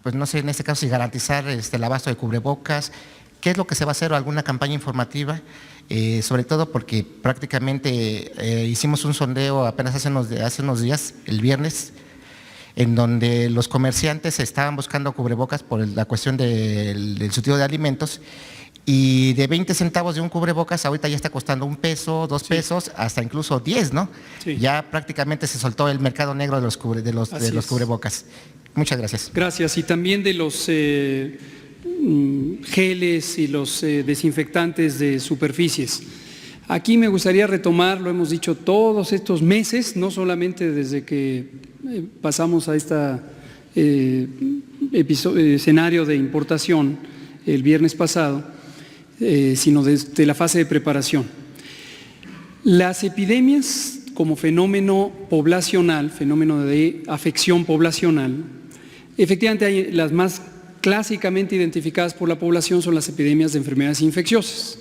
pues no sé, en este caso si garantizar el abasto de cubrebocas, qué es lo que se va a hacer o alguna campaña informativa, sobre todo porque prácticamente hicimos un sondeo apenas hace unos días, el viernes, en donde los comerciantes estaban buscando cubrebocas por la cuestión del surtido de alimentos, y de 20 centavos de un cubrebocas ahorita ya está costando $1, $2, hasta incluso 10, ¿no? Sí. Ya prácticamente se soltó el mercado negro de los cubrebocas. Muchas gracias. Gracias. Y también de los geles y los desinfectantes de superficies. Aquí me gustaría retomar, lo hemos dicho todos estos meses, no solamente desde que pasamos a este escenario de importación el viernes pasado, sino desde la fase de preparación. Las epidemias como fenómeno poblacional, fenómeno de afección poblacional, efectivamente hay las más clásicamente identificadas por la población son las epidemias de enfermedades infecciosas.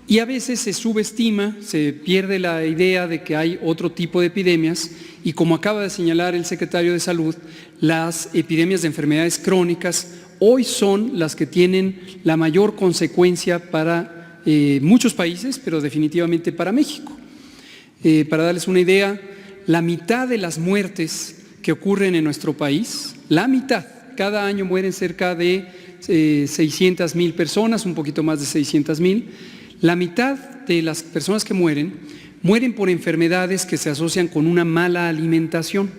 Y a veces se subestima, se pierde la idea de que hay otro tipo de epidemias y, como acaba de señalar el secretario de Salud, las epidemias de enfermedades crónicas hoy son las que tienen la mayor consecuencia para muchos países, pero definitivamente para México. Para darles una idea, la mitad de las muertes que ocurren en nuestro país, la mitad, cada año mueren cerca de 600,000 personas, un poquito más de 600,000. La mitad de las personas que mueren por enfermedades que se asocian con una mala alimentación,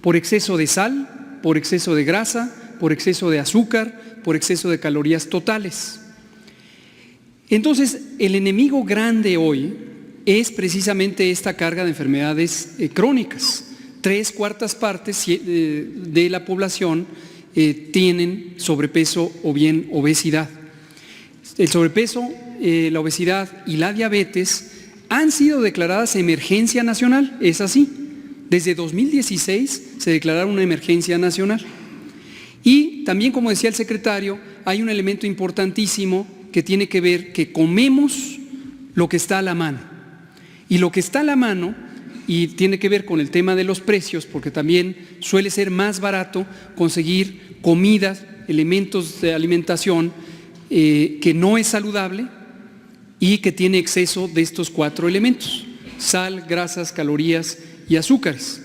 por exceso de sal, por exceso de grasa, por exceso de azúcar, por exceso de calorías totales. Entonces, el enemigo grande hoy es precisamente esta carga de enfermedades crónicas. 3/4 partes de la población tienen sobrepeso o bien obesidad. El sobrepeso, la obesidad y la diabetes han sido declaradas emergencia nacional, es así. Desde 2016 se declararon una emergencia nacional. Y también, como decía el secretario, hay un elemento importantísimo que tiene que ver que comemos lo que está a la mano. Y lo que está a la mano, y tiene que ver con el tema de los precios, porque también suele ser más barato conseguir comidas, elementos de alimentación que no es saludable y que tiene exceso de estos 4 elementos: sal, grasas, calorías y azúcares.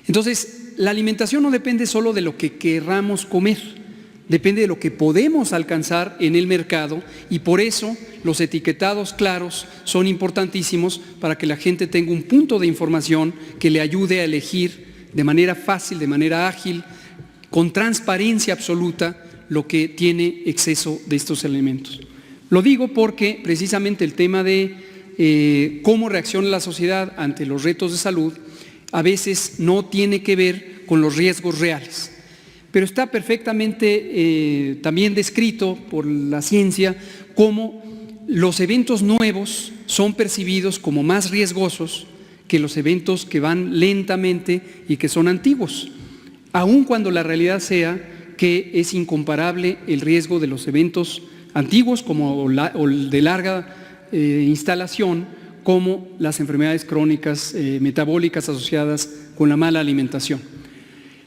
Entonces, la alimentación no depende solo de lo que querramos comer, depende de lo que podemos alcanzar en el mercado, y por eso los etiquetados claros son importantísimos para que la gente tenga un punto de información que le ayude a elegir de manera fácil, de manera ágil, con transparencia absoluta, lo que tiene exceso de estos elementos. Lo digo porque precisamente el tema de cómo reacciona la sociedad ante los retos de salud a veces no tiene que ver con los riesgos reales, pero está perfectamente también descrito por la ciencia cómo los eventos nuevos son percibidos como más riesgosos que los eventos que van lentamente y que son antiguos, aun cuando la realidad sea que es incomparable el riesgo de los eventos antiguos o de larga instalación, como las enfermedades crónicas metabólicas asociadas con la mala alimentación.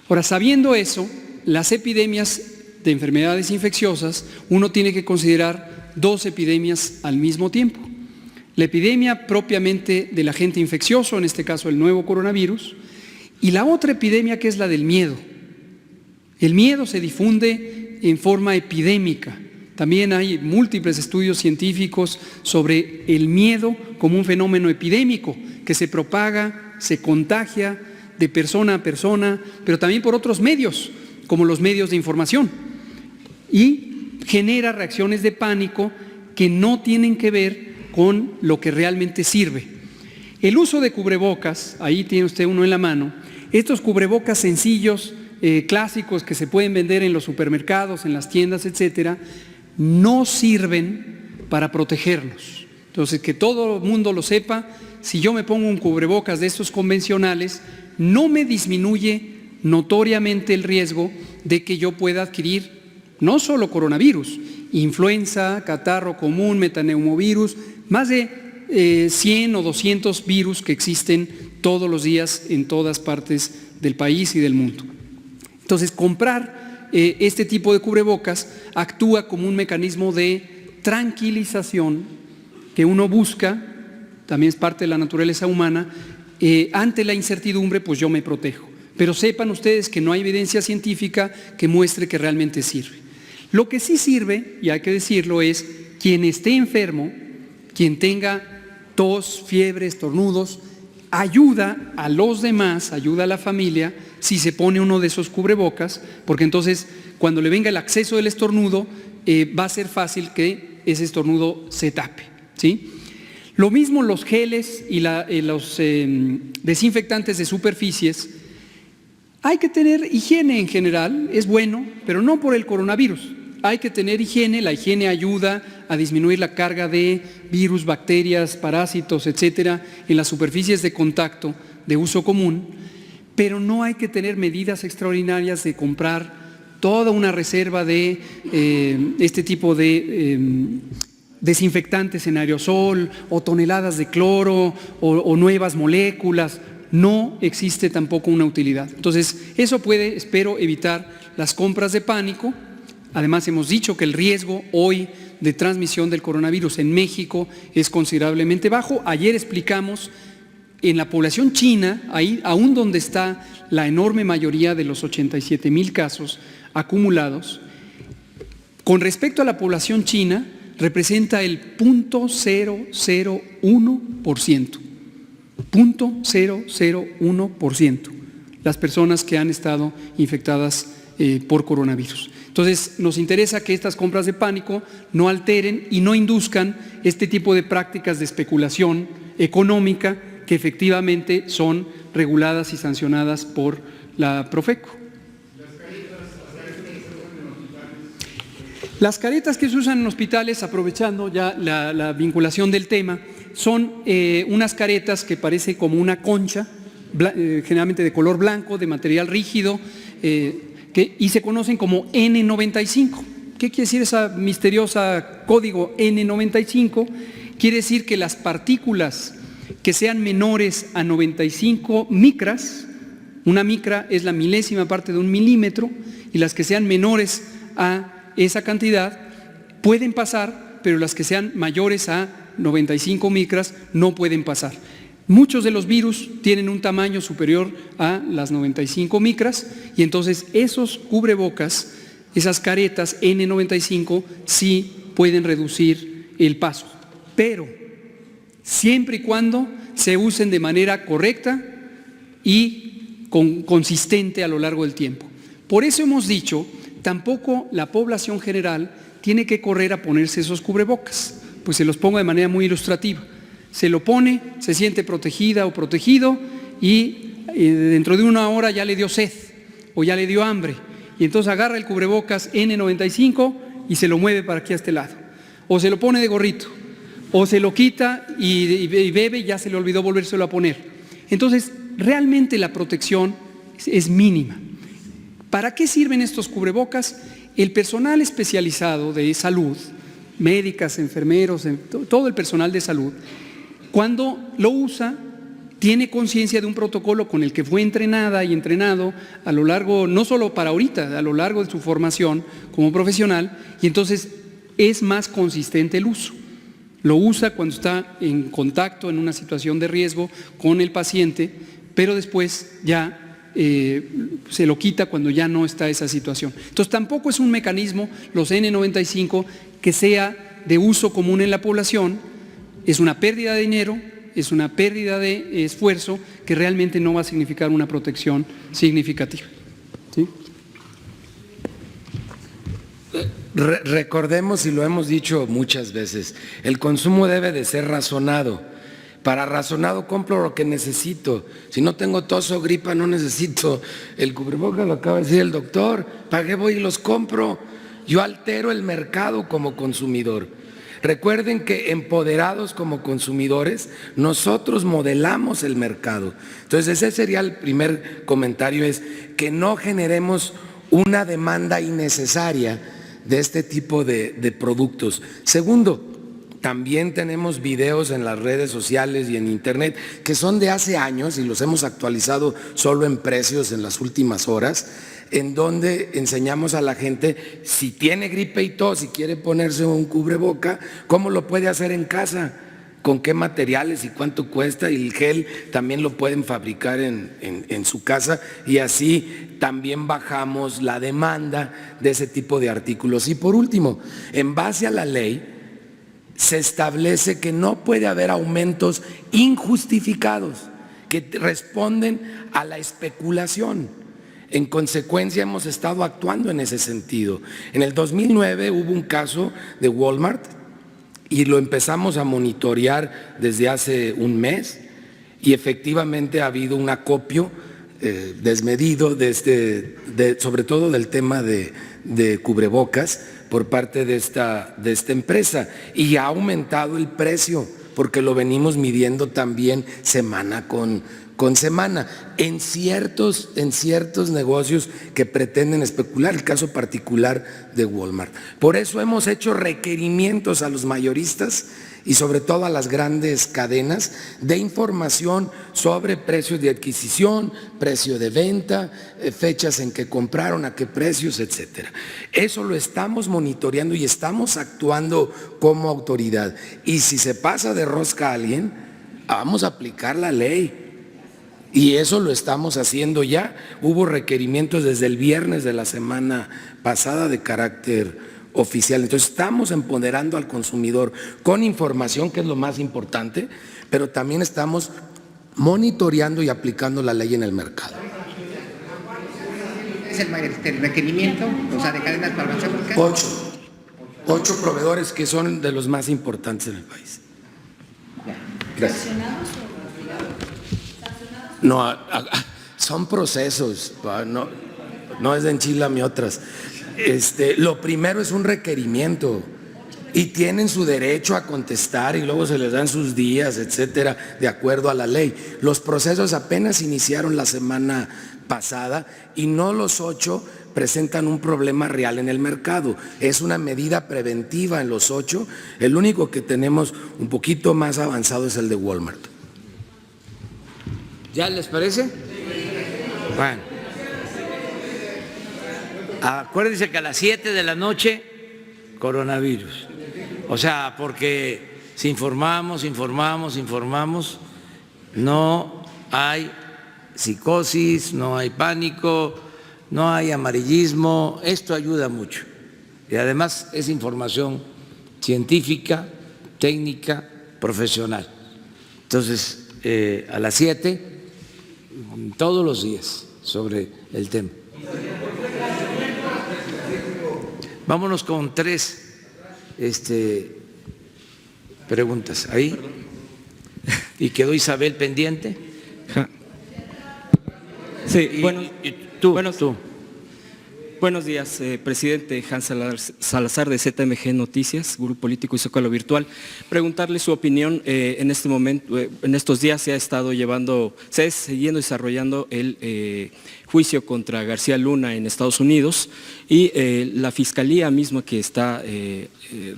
Ahora, sabiendo eso, las epidemias de enfermedades infecciosas, uno tiene que considerar 2 epidemias al mismo tiempo. La epidemia propiamente del agente infeccioso, en este caso el nuevo coronavirus, y la otra epidemia que es la del miedo. El miedo se difunde en forma epidémica. También hay múltiples estudios científicos sobre el miedo como un fenómeno epidémico que se propaga, se contagia de persona a persona, pero también por otros medios, como los medios de información, y genera reacciones de pánico que no tienen que ver con lo que realmente sirve. El uso de cubrebocas, ahí tiene usted uno en la mano, estos cubrebocas sencillos, clásicos que se pueden vender en los supermercados, en las tiendas, etcétera, no sirven para protegernos. Entonces, que todo el mundo lo sepa, si yo me pongo un cubrebocas de estos convencionales, no me disminuye notoriamente el riesgo de que yo pueda adquirir no solo coronavirus, influenza, catarro común, metaneumovirus, más de 100 o 200 virus que existen todos los días en todas partes del país y del mundo. Entonces, comprar este tipo de cubrebocas actúa como un mecanismo de tranquilización que uno busca, también es parte de la naturaleza humana, ante la incertidumbre, pues yo me protejo. Pero sepan ustedes que no hay evidencia científica que muestre que realmente sirve. Lo que sí sirve, y hay que decirlo, es quien esté enfermo, quien tenga tos, fiebre, estornudos, ayuda a los demás, ayuda a la familia, si se pone uno de esos cubrebocas, porque entonces cuando le venga el acceso del estornudo, va a ser fácil que ese estornudo se tape, ¿sí? Lo mismo los geles y los desinfectantes de superficies. Hay que tener higiene en general, es bueno, pero no por el coronavirus. Hay que tener higiene, la higiene ayuda a disminuir la carga de virus, bacterias, parásitos, etcétera, en las superficies de contacto de uso común, pero no hay que tener medidas extraordinarias de comprar toda una reserva de este tipo de desinfectantes en aerosol o toneladas de cloro o nuevas moléculas. No existe tampoco una utilidad. Entonces, eso puede, espero, evitar las compras de pánico. Además, hemos dicho que el riesgo hoy de transmisión del coronavirus en México es considerablemente bajo. Ayer explicamos en la población china, ahí aún donde está la enorme mayoría de los 87,000 casos acumulados, con respecto a la población china, representa el 0.001%. 0.001% las personas que han estado infectadas por coronavirus. Entonces, nos interesa que estas compras de pánico no alteren y no induzcan este tipo de prácticas de especulación económica que efectivamente son reguladas y sancionadas por la Profeco. Las caretas que se usan en hospitales, aprovechando ya la vinculación del tema, son unas caretas que parece como una concha, generalmente de color blanco, de material rígido, y se conocen como N95. ¿Qué quiere decir esa misteriosa código N95? Quiere decir que las partículas que sean menores a 95 micras, una micra es la milésima parte de un milímetro, y las que sean menores a esa cantidad pueden pasar, pero las que sean mayores a 95 micras no pueden pasar. Muchos de los virus tienen un tamaño superior a las 95 micras y entonces esos cubrebocas, esas caretas N95 sí pueden reducir el paso, pero siempre y cuando se usen de manera correcta y consistente a lo largo del tiempo. Por eso hemos dicho, tampoco la población general tiene que correr a ponerse esos cubrebocas, pues se los pongo de manera muy ilustrativa. Se lo pone, se siente protegida o protegido y dentro de una hora ya le dio sed o ya le dio hambre y entonces agarra el cubrebocas N95 y se lo mueve para aquí a este lado, o se lo pone de gorrito, o se lo quita y bebe y ya se le olvidó volvérselo a poner. Entonces, realmente la protección es mínima. ¿Para qué sirven estos cubrebocas? El personal especializado de salud, médicas, enfermeros, todo el personal de salud, cuando lo usa, tiene conciencia de un protocolo con el que fue entrenada y entrenado a lo largo, no solo para ahorita, a lo largo de su formación como profesional, y entonces es más consistente el uso. Lo usa cuando está en contacto, en una situación de riesgo con el paciente, pero después ya se lo quita cuando ya no está esa situación. Entonces tampoco es un mecanismo, los N95, que sea de uso común en la población. Es una pérdida de dinero, es una pérdida de esfuerzo que realmente no va a significar una protección significativa. ¿Sí? Recordemos, y lo hemos dicho muchas veces, el consumo debe de ser razonado. Para razonado compro lo que necesito. Si no tengo tos o gripa, no necesito el cubrebocas, lo acaba de decir el doctor. ¿Para qué voy y los compro? Yo altero el mercado como consumidor. Recuerden que empoderados como consumidores, nosotros modelamos el mercado. Entonces ese sería el primer comentario, es que no generemos una demanda innecesaria de este tipo de productos. Segundo, también tenemos videos en las redes sociales y en internet que son de hace años y los hemos actualizado solo en precios en las últimas horas, en donde enseñamos a la gente, si tiene gripe y tos, si quiere ponerse un cubreboca, cómo lo puede hacer en casa, con qué materiales y cuánto cuesta, y el gel también lo pueden fabricar en su casa, y así también bajamos la demanda de ese tipo de artículos. Y por último, en base a la ley, se establece que no puede haber aumentos injustificados que responden a la especulación. En consecuencia, hemos estado actuando en ese sentido. En el 2009 hubo un caso de Walmart y lo empezamos a monitorear desde hace un mes, y efectivamente ha habido un acopio desmedido sobre todo del tema de cubrebocas por parte de esta empresa, y ha aumentado el precio porque lo venimos midiendo también semana con semana en ciertos negocios que pretenden especular, el caso particular de Walmart. Por eso hemos hecho requerimientos a los mayoristas y sobre todo a las grandes cadenas de información sobre precios de adquisición, precio de venta, fechas en que compraron, a qué precios, etcétera. Eso lo estamos monitoreando y estamos actuando como autoridad. Y si se pasa de rosca a alguien, vamos a aplicar la ley. Y eso lo estamos haciendo ya. Hubo requerimientos desde el viernes de la semana pasada de carácter oficial. Entonces estamos empoderando al consumidor con información, que es lo más importante, pero también estamos monitoreando y aplicando la ley en el mercado. ¿Es el requerimiento, o sea, de cadenas farmacéuticas? 8 proveedores que son de los más importantes en el país. Gracias. No, son procesos, no es de enchilame otras. Lo primero es un requerimiento y tienen su derecho a contestar y luego se les dan sus días, etcétera, de acuerdo a la ley. Los procesos apenas iniciaron la semana pasada y no los 8 presentan un problema real en el mercado. Es una medida preventiva en los 8. El único que tenemos un poquito más avanzado es el de Walmart. ¿Ya les parece? Bueno. Acuérdense que a las 7 de la noche, coronavirus. O sea, porque si informamos, no hay psicosis, no hay pánico, no hay amarillismo. Esto ayuda mucho. Y además es información científica, técnica, profesional. Entonces, a las 7, todos los días, sobre el tema. Vámonos con 3 preguntas. Ahí. ¿Y quedó Isabel pendiente? Sí, tú. Buenos días, presidente Hans Salazar de ZMG Noticias, Grupo Político y Zócalo Virtual. Preguntarle su opinión. En este momento, en estos días se ha siguiendo desarrollando el juicio contra García Luna en Estados Unidos, y la fiscalía misma que está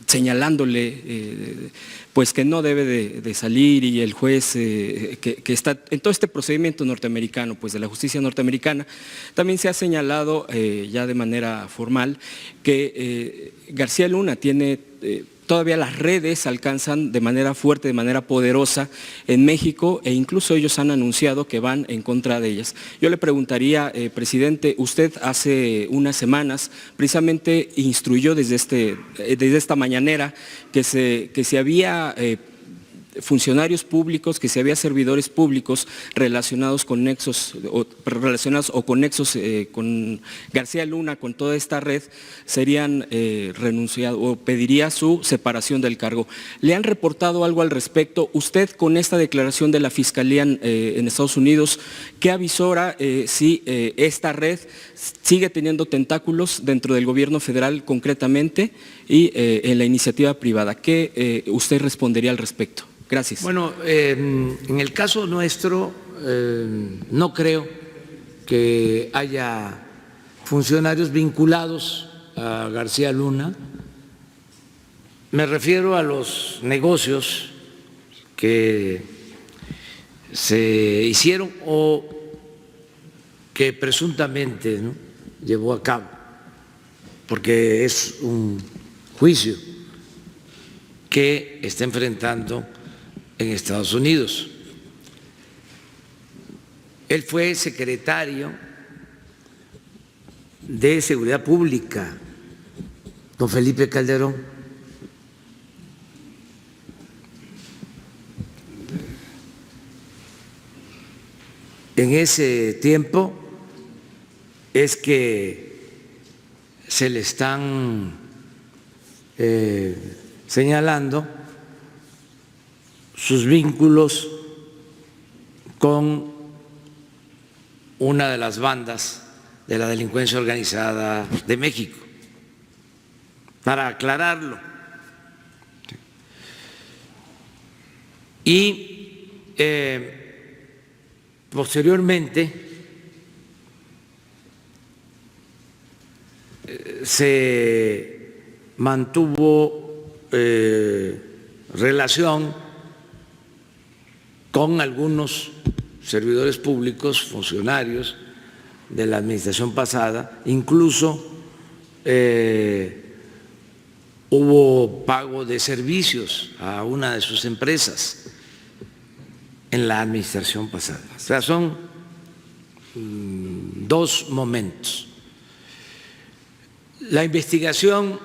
señalándole pues que no debe de salir, y el juez que está en todo este procedimiento norteamericano, pues de la justicia norteamericana, también se ha señalado ya de manera formal que García Luna tiene todavía las redes alcanzan de manera fuerte, de manera poderosa en México e incluso ellos han anunciado que van en contra de ellas. Yo le preguntaría, presidente, usted hace unas semanas precisamente instruyó desde esta mañanera que si había funcionarios públicos, que si había servidores públicos relacionados con nexos con García Luna, con toda esta red, serían renunciados o pediría su separación del cargo. ¿Le han reportado algo al respecto? Usted, con esta declaración de la Fiscalía en Estados Unidos, ¿qué avisora si esta red sigue teniendo tentáculos dentro del gobierno federal concretamente y en la iniciativa privada? ¿Qué usted respondería al respecto? Gracias. Bueno, en el caso nuestro no creo que haya funcionarios vinculados a García Luna. Me refiero a los negocios que se hicieron o que presuntamente, ¿no?, llevó a cabo, porque es un juicio que está enfrentando en Estados Unidos. Él fue secretario de Seguridad Pública con Felipe Calderón. En ese tiempo es que se le están señalando sus vínculos con una de las bandas de la delincuencia organizada de México, para aclararlo. Y posteriormente se mantuvo relación con algunos servidores públicos, funcionarios de la administración pasada, incluso hubo pago de servicios a una de sus empresas en la administración pasada. O sea, son dos momentos. La investigación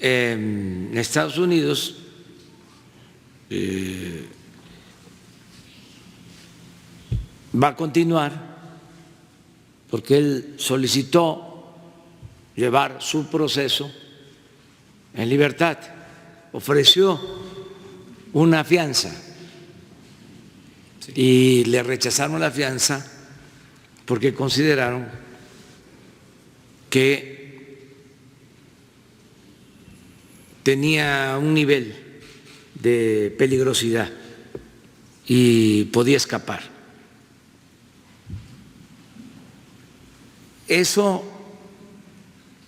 en Estados Unidos va a continuar porque él solicitó llevar su proceso en libertad, ofreció una fianza y le rechazaron la fianza porque consideraron que tenía un nivel de peligrosidad y podía escapar. Eso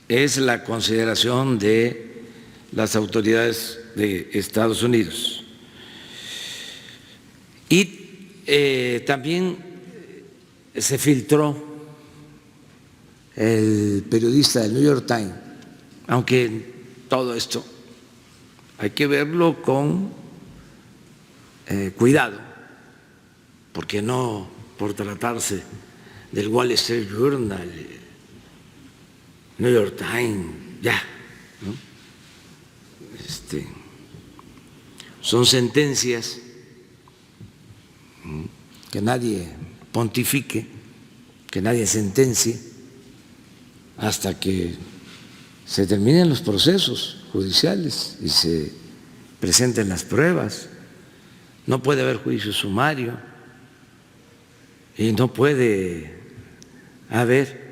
es la consideración de las autoridades de Estados Unidos. Y también se filtró el periodista del New York Times, aunque todo esto hay que verlo con cuidado, porque no por tratarse del Wall Street Journal, New York Times, ya, ¿no? Son sentencias, que nadie pontifique, que nadie sentencie hasta que se terminen los procesos judiciales y se presenten las pruebas. No puede haber juicio sumario y no puede haber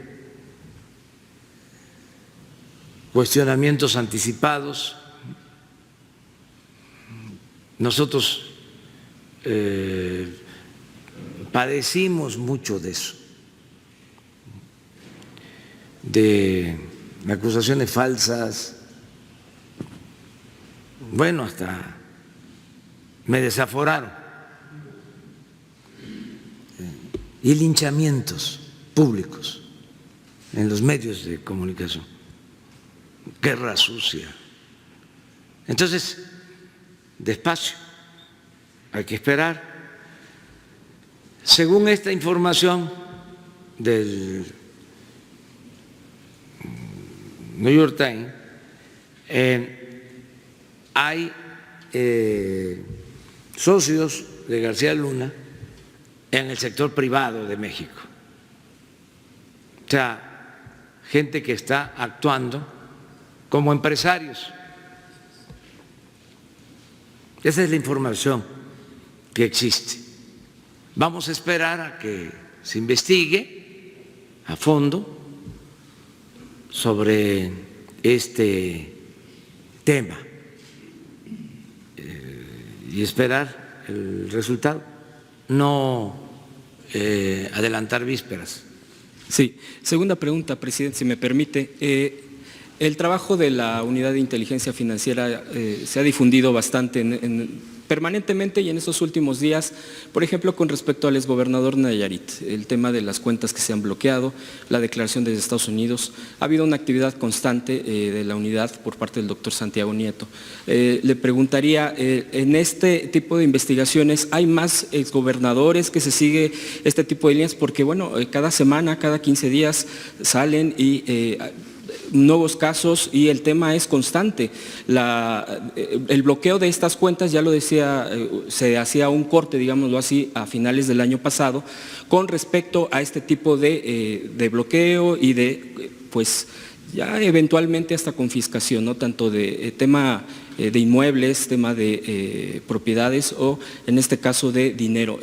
cuestionamientos anticipados. Nosotros padecimos mucho de eso, de acusaciones falsas. Bueno, hasta me desaforaron, y linchamientos públicos en los medios de comunicación, guerra sucia, Entonces, despacio, hay que esperar. Según esta información del New York Times, hay socios de García Luna en el sector privado de México. O sea, gente que está actuando como empresarios. Esa es la información que existe. Vamos a esperar a que se investigue a fondo sobre este tema y esperar el resultado, no adelantar vísperas. Sí. Segunda pregunta, presidente, si me permite. El trabajo de la Unidad de Inteligencia Financiera se ha difundido bastante permanentemente y en estos últimos días, por ejemplo, con respecto al exgobernador Nayarit, el tema de las cuentas que se han bloqueado, la declaración desde Estados Unidos, ha habido una actividad constante de la unidad por parte del doctor Santiago Nieto. Le preguntaría, en este tipo de investigaciones, ¿hay más exgobernadores que se sigue este tipo de líneas? Porque, bueno, cada semana, cada 15 días salen y nuevos casos y el tema es constante. El bloqueo de estas cuentas, ya lo decía, se hacía un corte, digámoslo así, a finales del año pasado, con respecto a este tipo de bloqueo y de, pues, ya eventualmente hasta confiscación, ¿no? Tanto de tema de inmuebles, tema de propiedades o, en este caso, de dinero.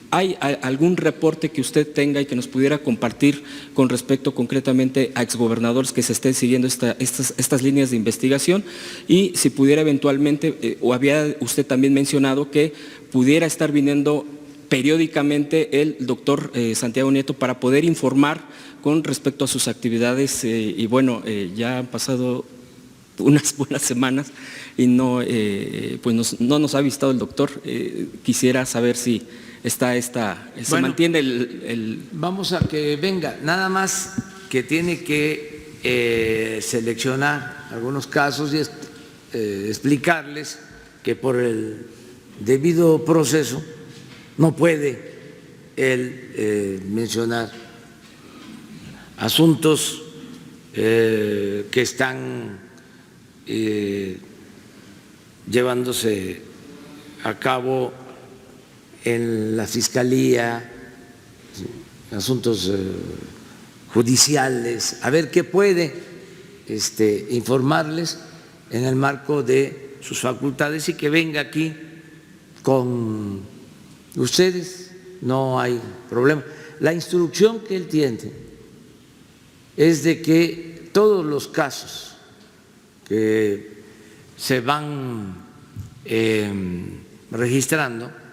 ¿Hay algún reporte que usted tenga y que nos pudiera compartir con respecto concretamente a exgobernadores que se estén siguiendo estas líneas de investigación? Y si pudiera eventualmente, o había usted también mencionado que pudiera estar viniendo periódicamente el doctor Santiago Nieto para poder informar con respecto a sus actividades y bueno, ya han pasado unas buenas semanas y no nos ha visitado el doctor. Quisiera saber si se mantiene el… Vamos a que venga, nada más que tiene que seleccionar algunos casos y explicarles que por el debido proceso no puede él mencionar asuntos que están llevándose a cabo en la Fiscalía, asuntos judiciales, a ver qué puede informarles en el marco de sus facultades y que venga aquí con ustedes, no hay problema. La instrucción que él tiene es de que todos los casos que se van registrando,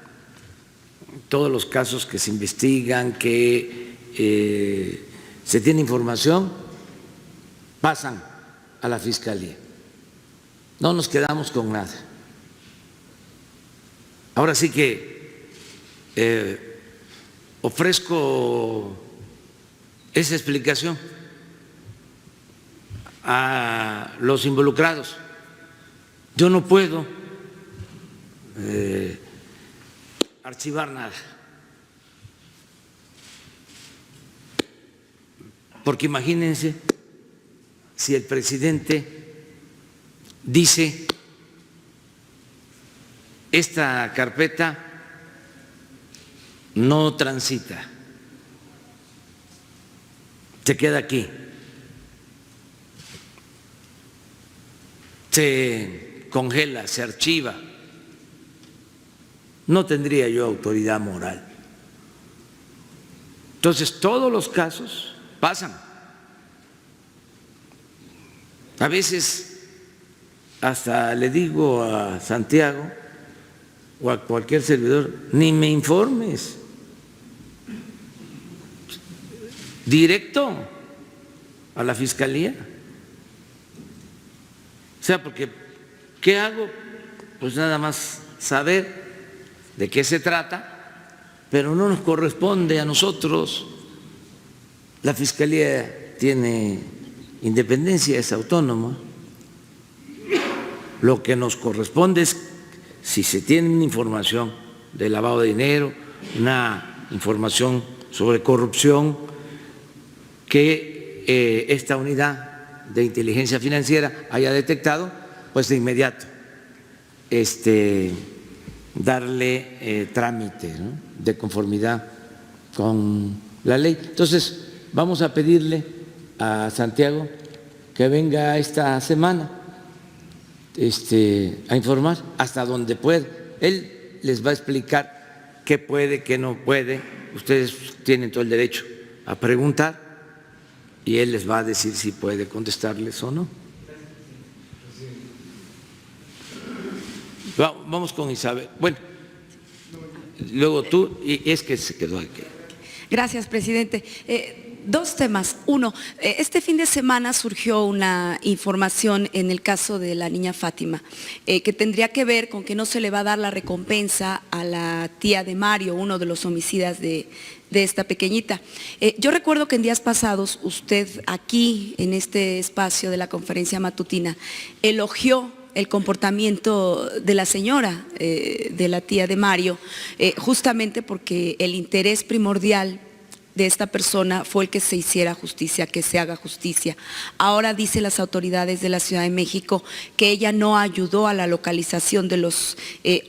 todos los casos que se investigan, que se tiene información, pasan a la Fiscalía. No nos quedamos con nada. Ahora sí que ofrezco esa explicación a los involucrados. Yo no puedo archivar nada, porque imagínense si el presidente dice: esta carpeta no transita, se queda aquí, se congela, se archiva. No tendría yo autoridad moral. Entonces, todos los casos pasan. A veces hasta le digo a Santiago o a cualquier servidor: ni me informes, directo a la Fiscalía. O sea, porque ¿qué hago? Pues nada más saber de qué se trata, pero no nos corresponde a nosotros. La Fiscalía tiene independencia, es autónoma. Lo que nos corresponde es, si se tiene una información de lavado de dinero, una información sobre corrupción, que esta unidad de inteligencia financiera haya detectado, pues de inmediato darle trámite, ¿no?, de conformidad con la ley. Entonces, vamos a pedirle a Santiago que venga esta semana a informar hasta donde pueda. Él les va a explicar qué puede, qué no puede. Ustedes tienen todo el derecho a preguntar y él les va a decir si puede contestarles o no. Vamos con Isabel. Bueno, luego tú, y es que se quedó aquí. Gracias, presidente. Dos temas. Uno, este fin de semana surgió una información en el caso de la niña Fátima, que tendría que ver con que no se le va a dar la recompensa a la tía de Mario, uno de los homicidas de esta pequeñita. Yo recuerdo que en días pasados usted aquí, en este espacio de la conferencia matutina, elogió el comportamiento de la señora, de la tía de Mario, justamente porque el interés primordial de esta persona fue el que se hiciera justicia, que se haga justicia. Ahora dicen las autoridades de la Ciudad de México que ella no ayudó a la localización de los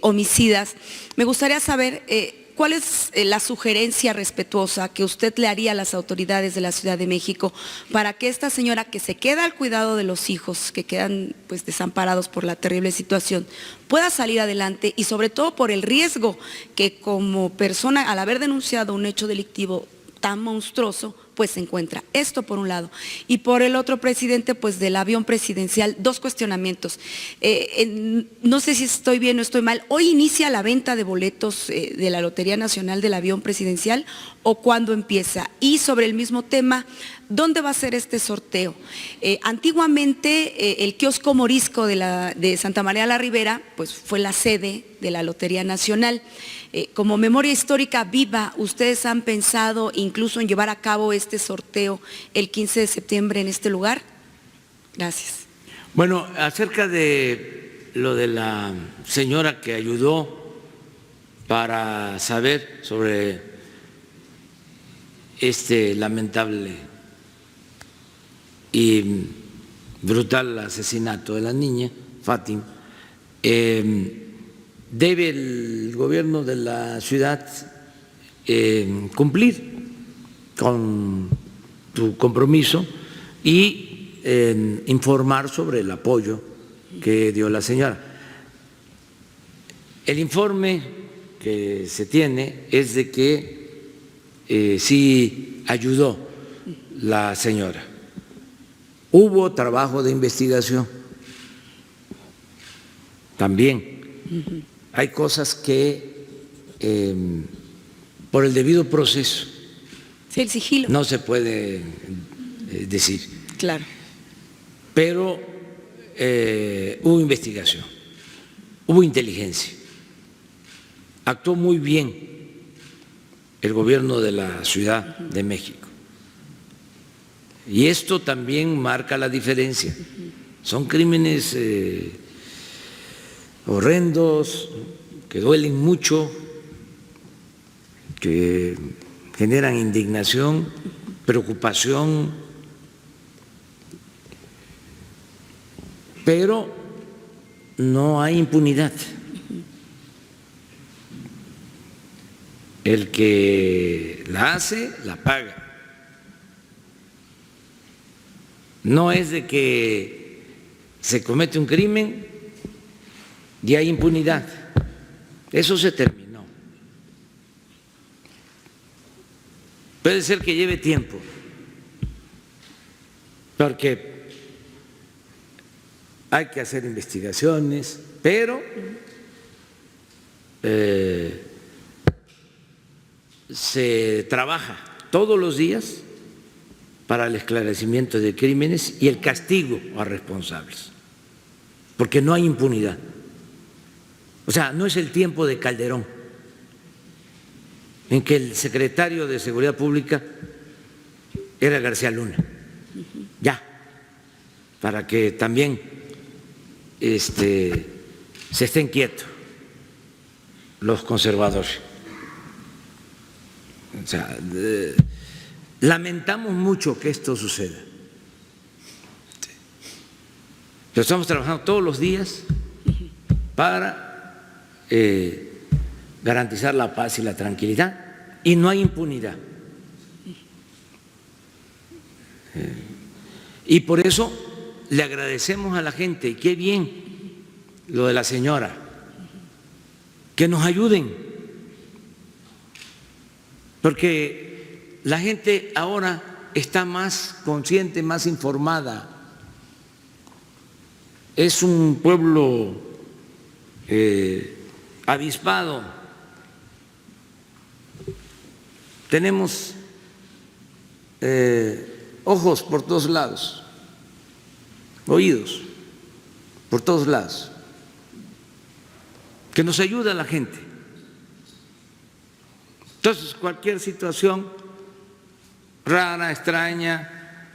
homicidas. Me gustaría saber cuál es la sugerencia respetuosa que usted le haría a las autoridades de la Ciudad de México para que esta señora, que se queda al cuidado de los hijos, que quedan pues desamparados por la terrible situación, pueda salir adelante, y sobre todo por el riesgo que como persona, al haber denunciado un hecho delictivo tan monstruoso, pues se encuentra. Esto por un lado. Y por el otro, presidente, pues del avión presidencial, dos cuestionamientos. No sé si estoy bien o estoy mal. ¿Hoy inicia la venta de boletos de la Lotería Nacional del avión presidencial o cuándo empieza? Y sobre el mismo tema, ¿dónde va a ser este sorteo? Antiguamente el kiosco morisco de Santa María la Ribera pues fue la sede de la Lotería Nacional. Como memoria histórica viva, ¿ustedes han pensado incluso en llevar a cabo este sorteo el 15 de septiembre en este lugar? Gracias. Bueno, acerca de lo de la señora que ayudó para saber sobre este lamentable y brutal asesinato de la niña, Fátima, debe el gobierno de la ciudad cumplir con su compromiso y informar sobre el apoyo que dio la señora. El informe que se tiene es de que sí ayudó la señora. Hubo trabajo de investigación también. Hay cosas que por el debido proceso Sí, el sigilo. no se puede decir. Claro. Pero hubo investigación, hubo inteligencia. Actuó muy bien el gobierno de la Ciudad de México. Y esto también marca la diferencia. Son crímenes horrendos, que duelen mucho, que generan indignación, preocupación, pero no hay impunidad. El que la hace, la paga. No es de que se comete un crimen y hay impunidad. Eso se terminó. Puede ser que lleve tiempo, porque hay que hacer investigaciones, pero se trabaja todos los días para el esclarecimiento de crímenes y el castigo a responsables, porque no hay impunidad. O sea, no es el tiempo de Calderón, en que el secretario de Seguridad Pública era García Luna. Ya, para que también se estén quietos los conservadores. O sea, lamentamos mucho que esto suceda. Pero estamos trabajando todos los días para garantizar la paz y la tranquilidad, y no hay impunidad. Y por eso le agradecemos a la gente, y qué bien lo de la señora, que nos ayuden, porque la gente ahora está más consciente, más informada. Es un pueblo avispado. Tenemos ojos por todos lados, oídos por todos lados, que nos ayuda a la gente. Entonces, cualquier situación rara, extraña,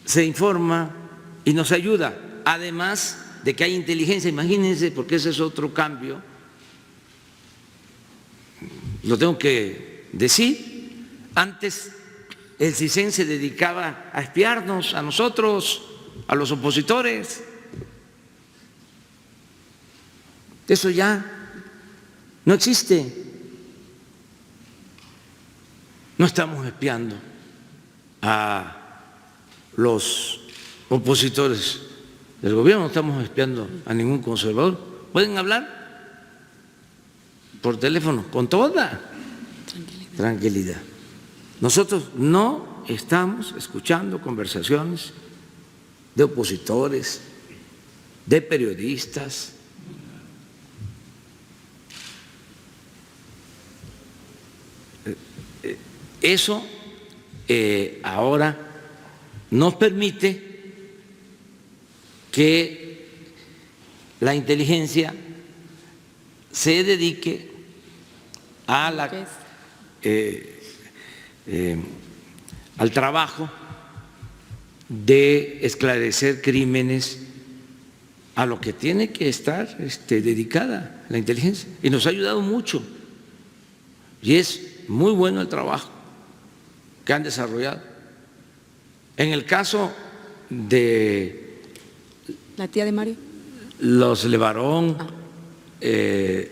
se informa y nos ayuda. Además de que hay inteligencia, imagínense, porque ese es otro cambio, lo tengo que decir, antes el CISEN se dedicaba a espiarnos a nosotros, a los opositores. Eso ya no existe. No estamos espiando a los opositores del gobierno, no estamos espiando a ningún conservador. Pueden hablar por teléfono con toda tranquilidad. Nosotros no estamos escuchando conversaciones de opositores, de periodistas. Eso ahora nos permite que la inteligencia se dedique a al trabajo de esclarecer crímenes, a lo que tiene que estar dedicada la inteligencia, y nos ha ayudado mucho, y es muy bueno el trabajo que han desarrollado. En el caso de la tía de Mario, los Levarón, el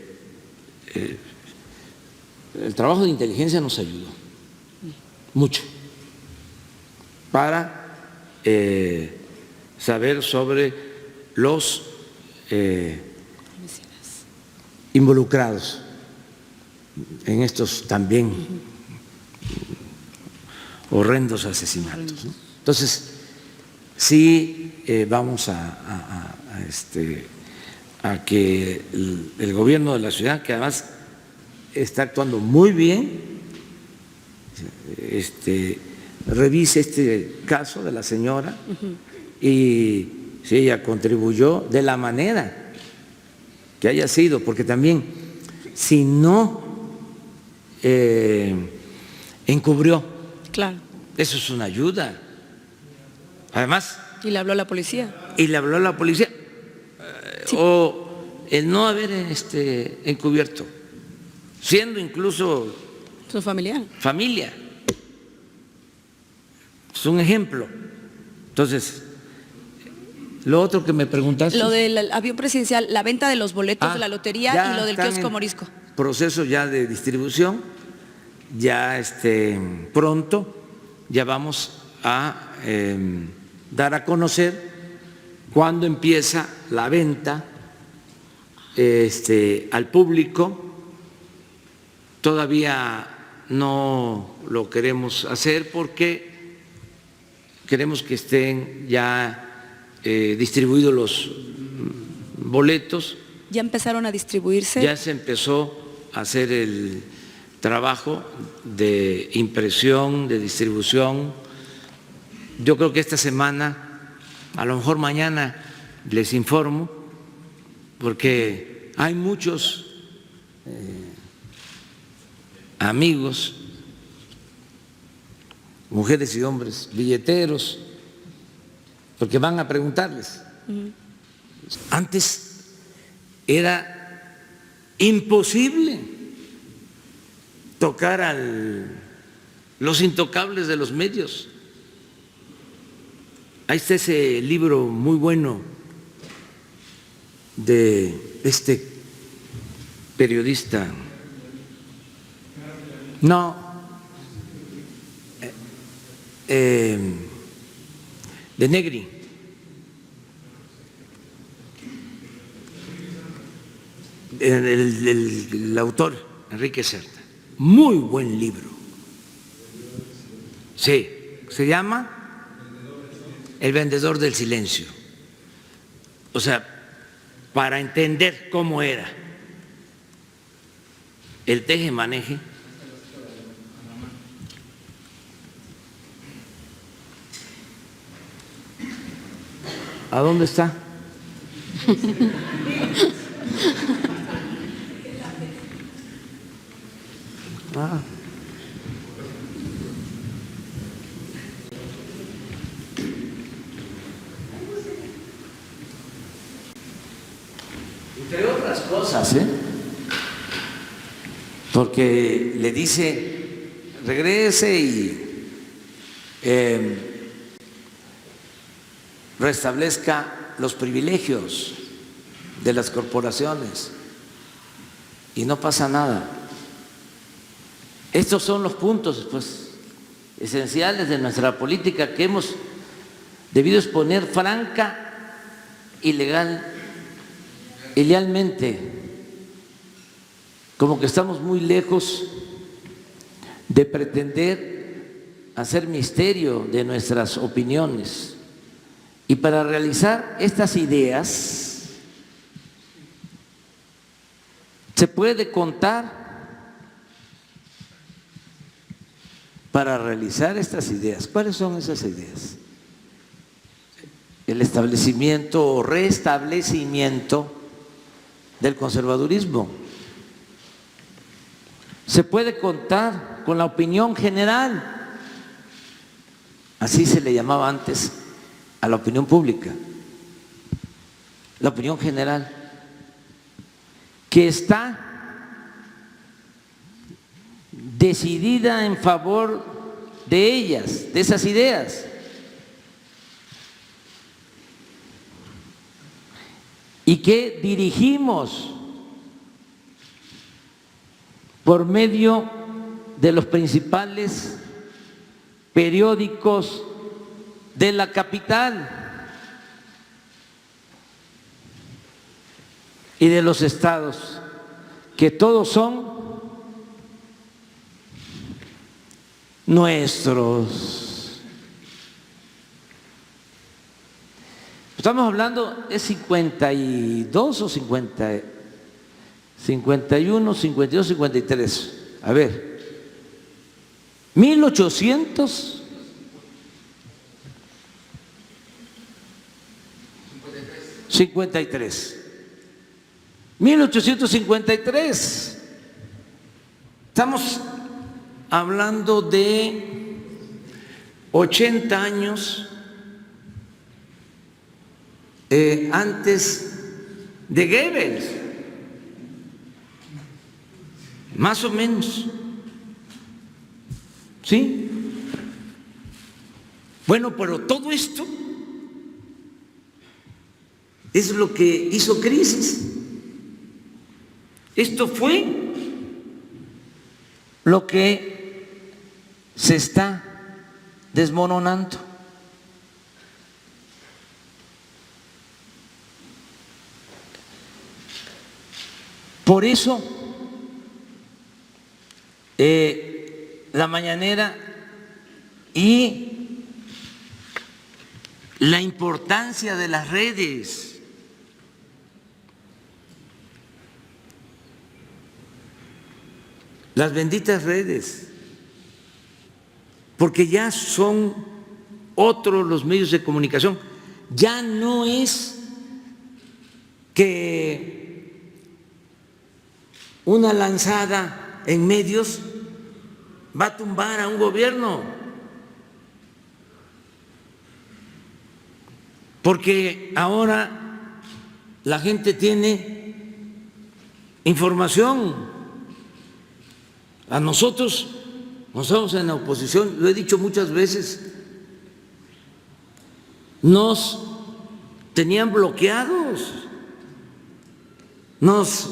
trabajo de inteligencia nos ayudó mucho para saber sobre los involucrados en estos también horrendos asesinatos, ¿no? Entonces, sí vamos a que el gobierno de la ciudad, que además está actuando muy bien, revise este caso de la señora y si ella contribuyó de la manera que haya sido, porque también si no encubrió, claro, eso es una ayuda. Además, y le habló a la policía. Y le habló a la policía. Sí. O el no haber encubierto, siendo incluso su familia. Es un ejemplo. Entonces, lo otro que me preguntaste. Lo del avión presidencial, la venta de los boletos de la lotería y lo del kiosco Morisco. Proceso ya de distribución, ya pronto ya vamos a dar a conocer cuándo empieza la venta al público. Todavía no lo queremos hacer porque queremos que estén ya distribuidos los boletos. ¿Ya empezaron a distribuirse? Ya se empezó a hacer el trabajo de impresión, de distribución. Yo creo que esta semana, a lo mejor mañana les informo, porque hay muchos amigos, mujeres y hombres, billeteros, porque van a preguntarles Antes era imposible tocar a los intocables de los medios. Ahí está ese libro muy bueno de este periodista. No, de Negri. El autor, Enrique Cerda. Muy buen libro. Sí, se llama El vendedor del silencio. O sea, para entender cómo era el teje-maneje. ¿A dónde está? Ah. Entre otras cosas, porque le dice, regrese y restablezca los privilegios de las corporaciones y no pasa nada. Estos son los puntos, pues, esenciales de nuestra política que hemos debido exponer franca y lealmente, como que estamos muy lejos de pretender hacer misterio de nuestras opiniones. Y para realizar estas ideas se puede contar. Para realizar estas ideas, ¿cuáles son esas ideas? El establecimiento o restablecimiento del conservadurismo. Se puede contar con la opinión general, así se le llamaba antes a la opinión pública, la opinión general, que está decidida en favor de ellas, de esas ideas. Y que dirigimos por medio de los principales periódicos de la capital y de los estados, que todos son nuestros. Estamos hablando, ¿es 52 o 50? 51, 52, 53. A ver, 1853. 1853. Estamos hablando de 80 años antes de Goebbels, más o menos, ¿sí? Bueno, pero todo esto es lo que hizo crisis. Esto fue lo que se está desmoronando. Por eso, la mañanera y la importancia de las redes. Las benditas redes, porque ya son otros los medios de comunicación. Ya no es que una lanzada en medios va a tumbar a un gobierno, porque ahora la gente tiene información. A nosotros, estamos en la oposición, lo he dicho muchas veces, nos tenían bloqueados, nos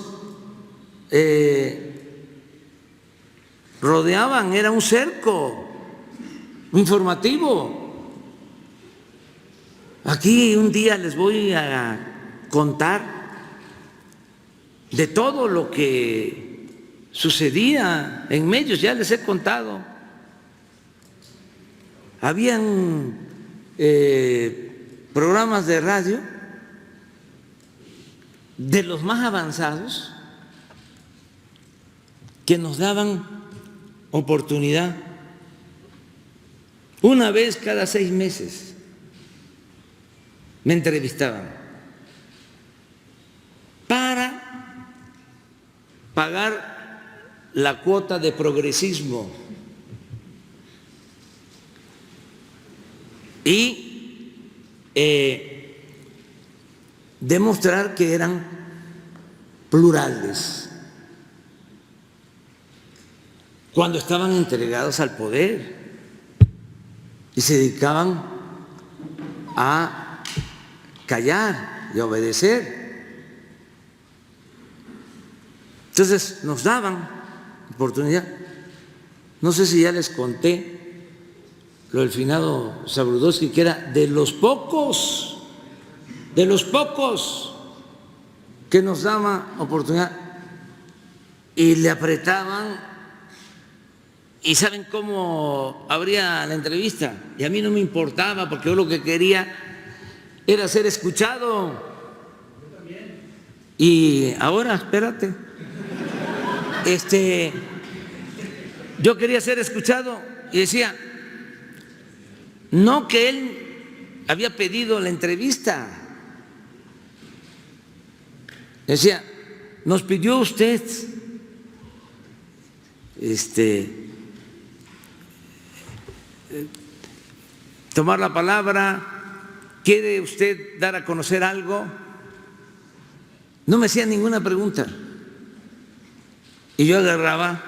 rodeaban, era un cerco informativo. Aquí un día les voy a contar de todo lo que sucedía en medios, ya les he contado. Habían programas de radio de los más avanzados que nos daban oportunidad una vez cada 6 meses. Me entrevistaban para pagar la cuota de progresismo y demostrar que eran plurales cuando estaban entregados al poder y se dedicaban a callar y obedecer. Entonces nos daban oportunidad. No sé si ya les conté lo del finado Sabludowski, que era de los pocos que nos daban oportunidad y le apretaban. ¿Y saben cómo abría la entrevista? Y a mí no me importaba, porque yo lo que quería era ser escuchado. Y ahora, espérate, yo quería ser escuchado y decía, no que él había pedido la entrevista, decía, nos pidió usted tomar la palabra. ¿Quiere usted dar a conocer algo? No me hacía ninguna pregunta. Y yo agarraba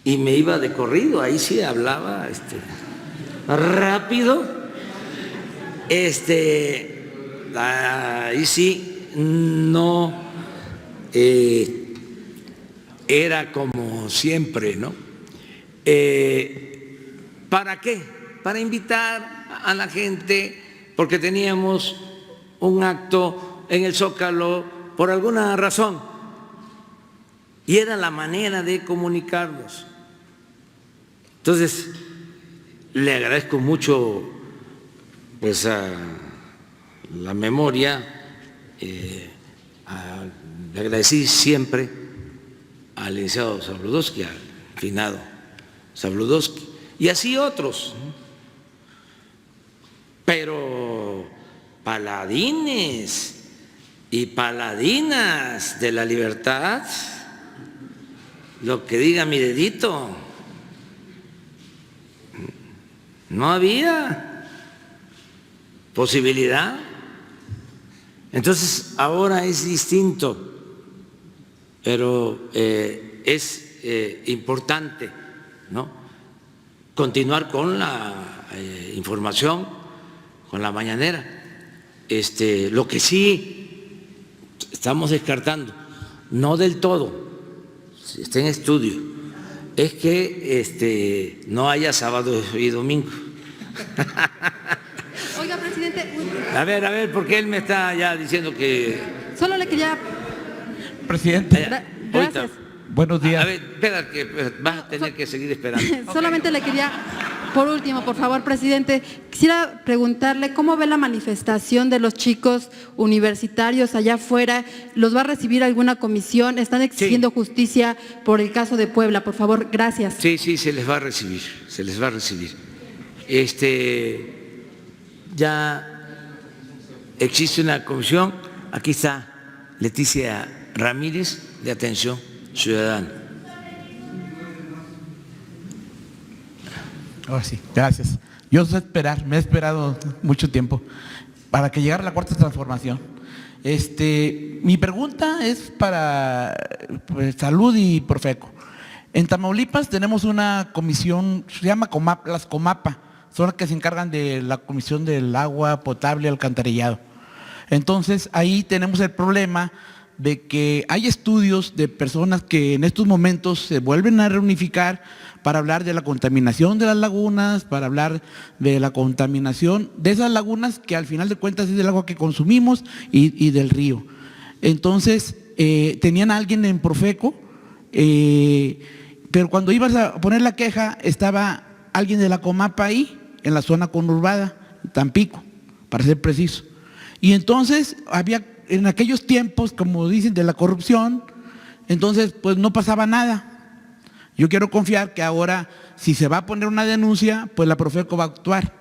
y me iba de corrido. Ahí sí hablaba rápido. Ahí sí no era como siempre, ¿no? ¿Para qué? Para invitar a la gente, porque teníamos un acto en el Zócalo por alguna razón, y era la manera de comunicarnos. Entonces, le agradezco mucho pues a la memoria, le agradecí siempre al licenciado Sabludowski, al finado Sabludowski, y así otros. Pero paladines y paladinas de la libertad, lo que diga mi dedito, no había posibilidad. Entonces ahora es distinto, pero es importante, ¿no?, continuar con la información, con la mañanera. Lo que sí estamos descartando, no del todo, está en estudio, es que no haya sábado y domingo. Oiga, presidente. A ver, porque él me está ya diciendo que... Solo le quería... Presidente. Gracias. Buenos días. A ver, espera, que vas a tener que seguir esperando. Solamente le quería, por último, por favor, presidente, quisiera preguntarle cómo ve la manifestación de los chicos universitarios allá afuera. ¿Los va a recibir alguna comisión? ¿Están exigiendo justicia por el caso de Puebla? Por favor, gracias. Sí, se les va a recibir, se les va a recibir. Ya existe una comisión, aquí está Leticia Ramírez, de Atención Ciudadana. Ahora sí, gracias. Yo sé esperar, me he esperado mucho tiempo para que llegara la Cuarta Transformación. Mi pregunta es para Salud y Profeco. En Tamaulipas tenemos una comisión, se llama las Comapa, son las que se encargan de la Comisión del Agua Potable y Alcantarillado. Entonces, ahí tenemos el problema de que hay estudios de personas que en estos momentos se vuelven a reunificar para hablar de la contaminación de las lagunas, para hablar de la contaminación de esas lagunas que al final de cuentas es del agua que consumimos y del río. Entonces, tenían a alguien en Profeco, pero cuando ibas a poner la queja estaba alguien de la Comapa ahí, en la zona conurbada, Tampico, para ser preciso. Y entonces había en aquellos tiempos, como dicen, de la corrupción, entonces pues no pasaba nada. Yo quiero confiar que ahora, si se va a poner una denuncia, pues la Profeco va a actuar.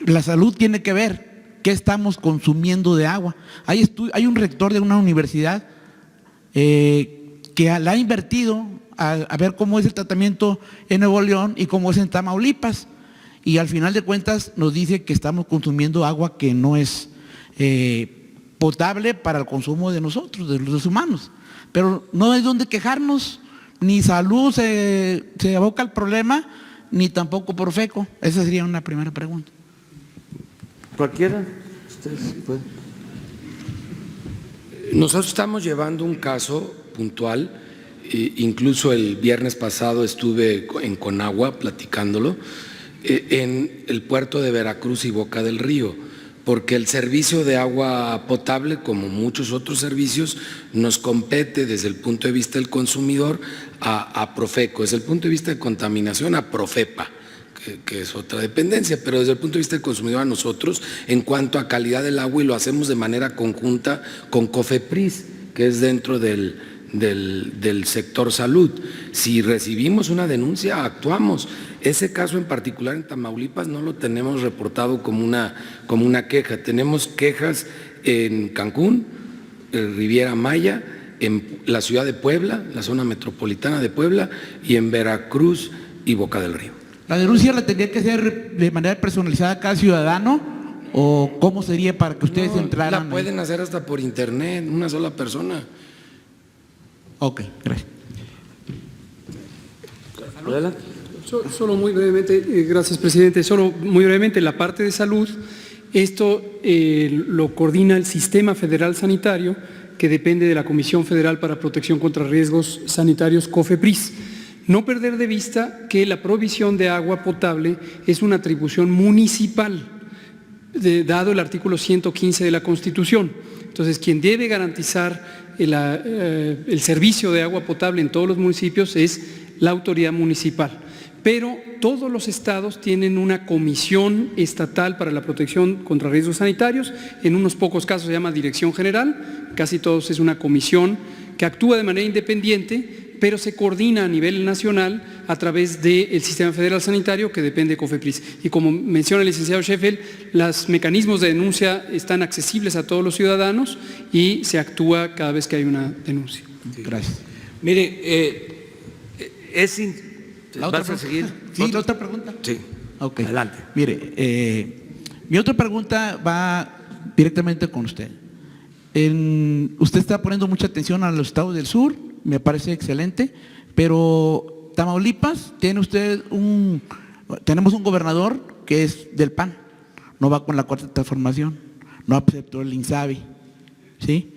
La salud tiene que ver qué estamos consumiendo de agua. Hay un rector de una universidad que la ha invertido a ver cómo es el tratamiento en Nuevo León y cómo es en Tamaulipas. Y al final de cuentas nos dice que estamos consumiendo agua que no es potable para el consumo de nosotros, de los humanos. Pero no hay donde quejarnos, ni Salud se aboca al problema, ni tampoco Profeco. Esa sería una primera pregunta. ¿Cualquiera? ¿Ustedes pueden? Nosotros estamos llevando un caso puntual, incluso el viernes pasado estuve en Conagua platicándolo, en el puerto de Veracruz y Boca del Río, porque el servicio de agua potable, como muchos otros servicios, nos compete desde el punto de vista del consumidor a Profeco, desde el punto de vista de contaminación a Profepa, que es otra dependencia, pero desde el punto de vista del consumidor a nosotros en cuanto a calidad del agua, y lo hacemos de manera conjunta con COFEPRIS, que es dentro del sector salud. Si recibimos una denuncia, actuamos. Ese caso en particular en Tamaulipas no lo tenemos reportado como una queja. Tenemos quejas en Cancún, Riviera Maya, en la ciudad de Puebla, la zona metropolitana de Puebla, y en Veracruz y Boca del Río. ¿La denuncia la tendría que hacer de manera personalizada a cada ciudadano o cómo sería para que ustedes entraran? La pueden hacer hasta por internet, una sola persona. Ok, gracias. Adelante. Solo muy brevemente, gracias presidente, solo muy brevemente, la parte de salud, esto lo coordina el Sistema Federal Sanitario, que depende de la Comisión Federal para Protección contra Riesgos Sanitarios, COFEPRIS. No perder de vista que la provisión de agua potable es una atribución municipal, dado el artículo 115 de la Constitución. Entonces, quien debe garantizar el servicio de agua potable en todos los municipios es la autoridad municipal. Pero todos los estados tienen una comisión estatal para la protección contra riesgos sanitarios, en unos pocos casos se llama Dirección General, casi todos es una comisión que actúa de manera independiente, pero se coordina a nivel nacional a través del Sistema Federal Sanitario, que depende de COFEPRIS. Y como menciona el licenciado Sheffield, los mecanismos de denuncia están accesibles a todos los ciudadanos y se actúa cada vez que hay una denuncia. Gracias. Mire, ¿vas a seguir? Sí, ¿la otra pregunta? Sí. Ok. Adelante. Mire, mi otra pregunta va directamente con usted. Usted está poniendo mucha atención a los estados del sur, me parece excelente, pero Tamaulipas tenemos un gobernador que es del PAN, no va con la Cuarta Transformación, no aceptó el INSABI, ¿sí?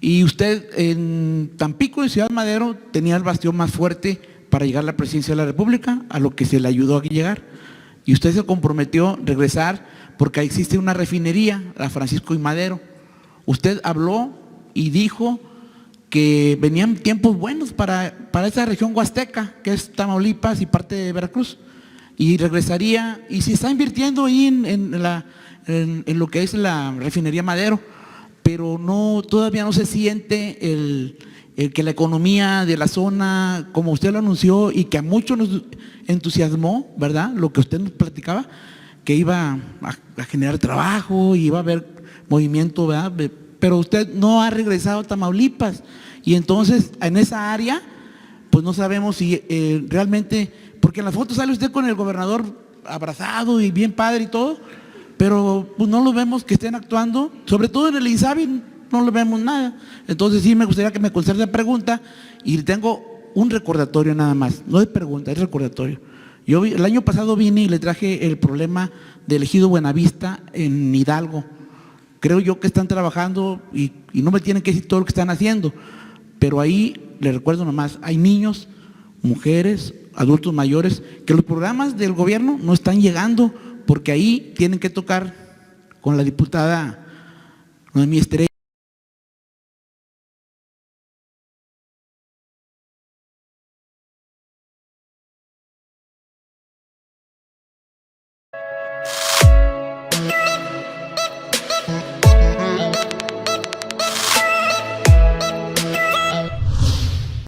Y usted en Tampico y Ciudad Madero tenía el bastión más fuerte para llegar a la presidencia de la República, a lo que se le ayudó a llegar. Y usted se comprometió a regresar porque ahí existe una refinería, la Francisco y Madero. Usted habló y dijo que venían tiempos buenos para esa región huasteca, que es Tamaulipas y parte de Veracruz, y regresaría, y se está invirtiendo ahí en lo que es la refinería Madero, pero todavía no se siente el que la economía de la zona, como usted lo anunció y que a muchos nos entusiasmó, ¿verdad? Lo que usted nos platicaba, que iba a generar trabajo y iba a haber movimiento, ¿verdad? Pero usted no ha regresado a Tamaulipas y entonces en esa área pues no sabemos si realmente, porque en la foto sale usted con el gobernador abrazado y bien padre y todo, pero pues no lo vemos que estén actuando, sobre todo en el INSABI no lo vemos nada. Entonces sí me gustaría que me conceda la pregunta y tengo un recordatorio nada más, no es pregunta, es recordatorio. El año pasado vine y le traje el problema del ejido Buenavista en Hidalgo. Creo yo que están trabajando y no me tienen que decir todo lo que están haciendo, pero ahí les recuerdo nomás, hay niños, mujeres, adultos mayores, que los programas del gobierno no están llegando porque ahí tienen que tocar con la diputada Noemí Estrella.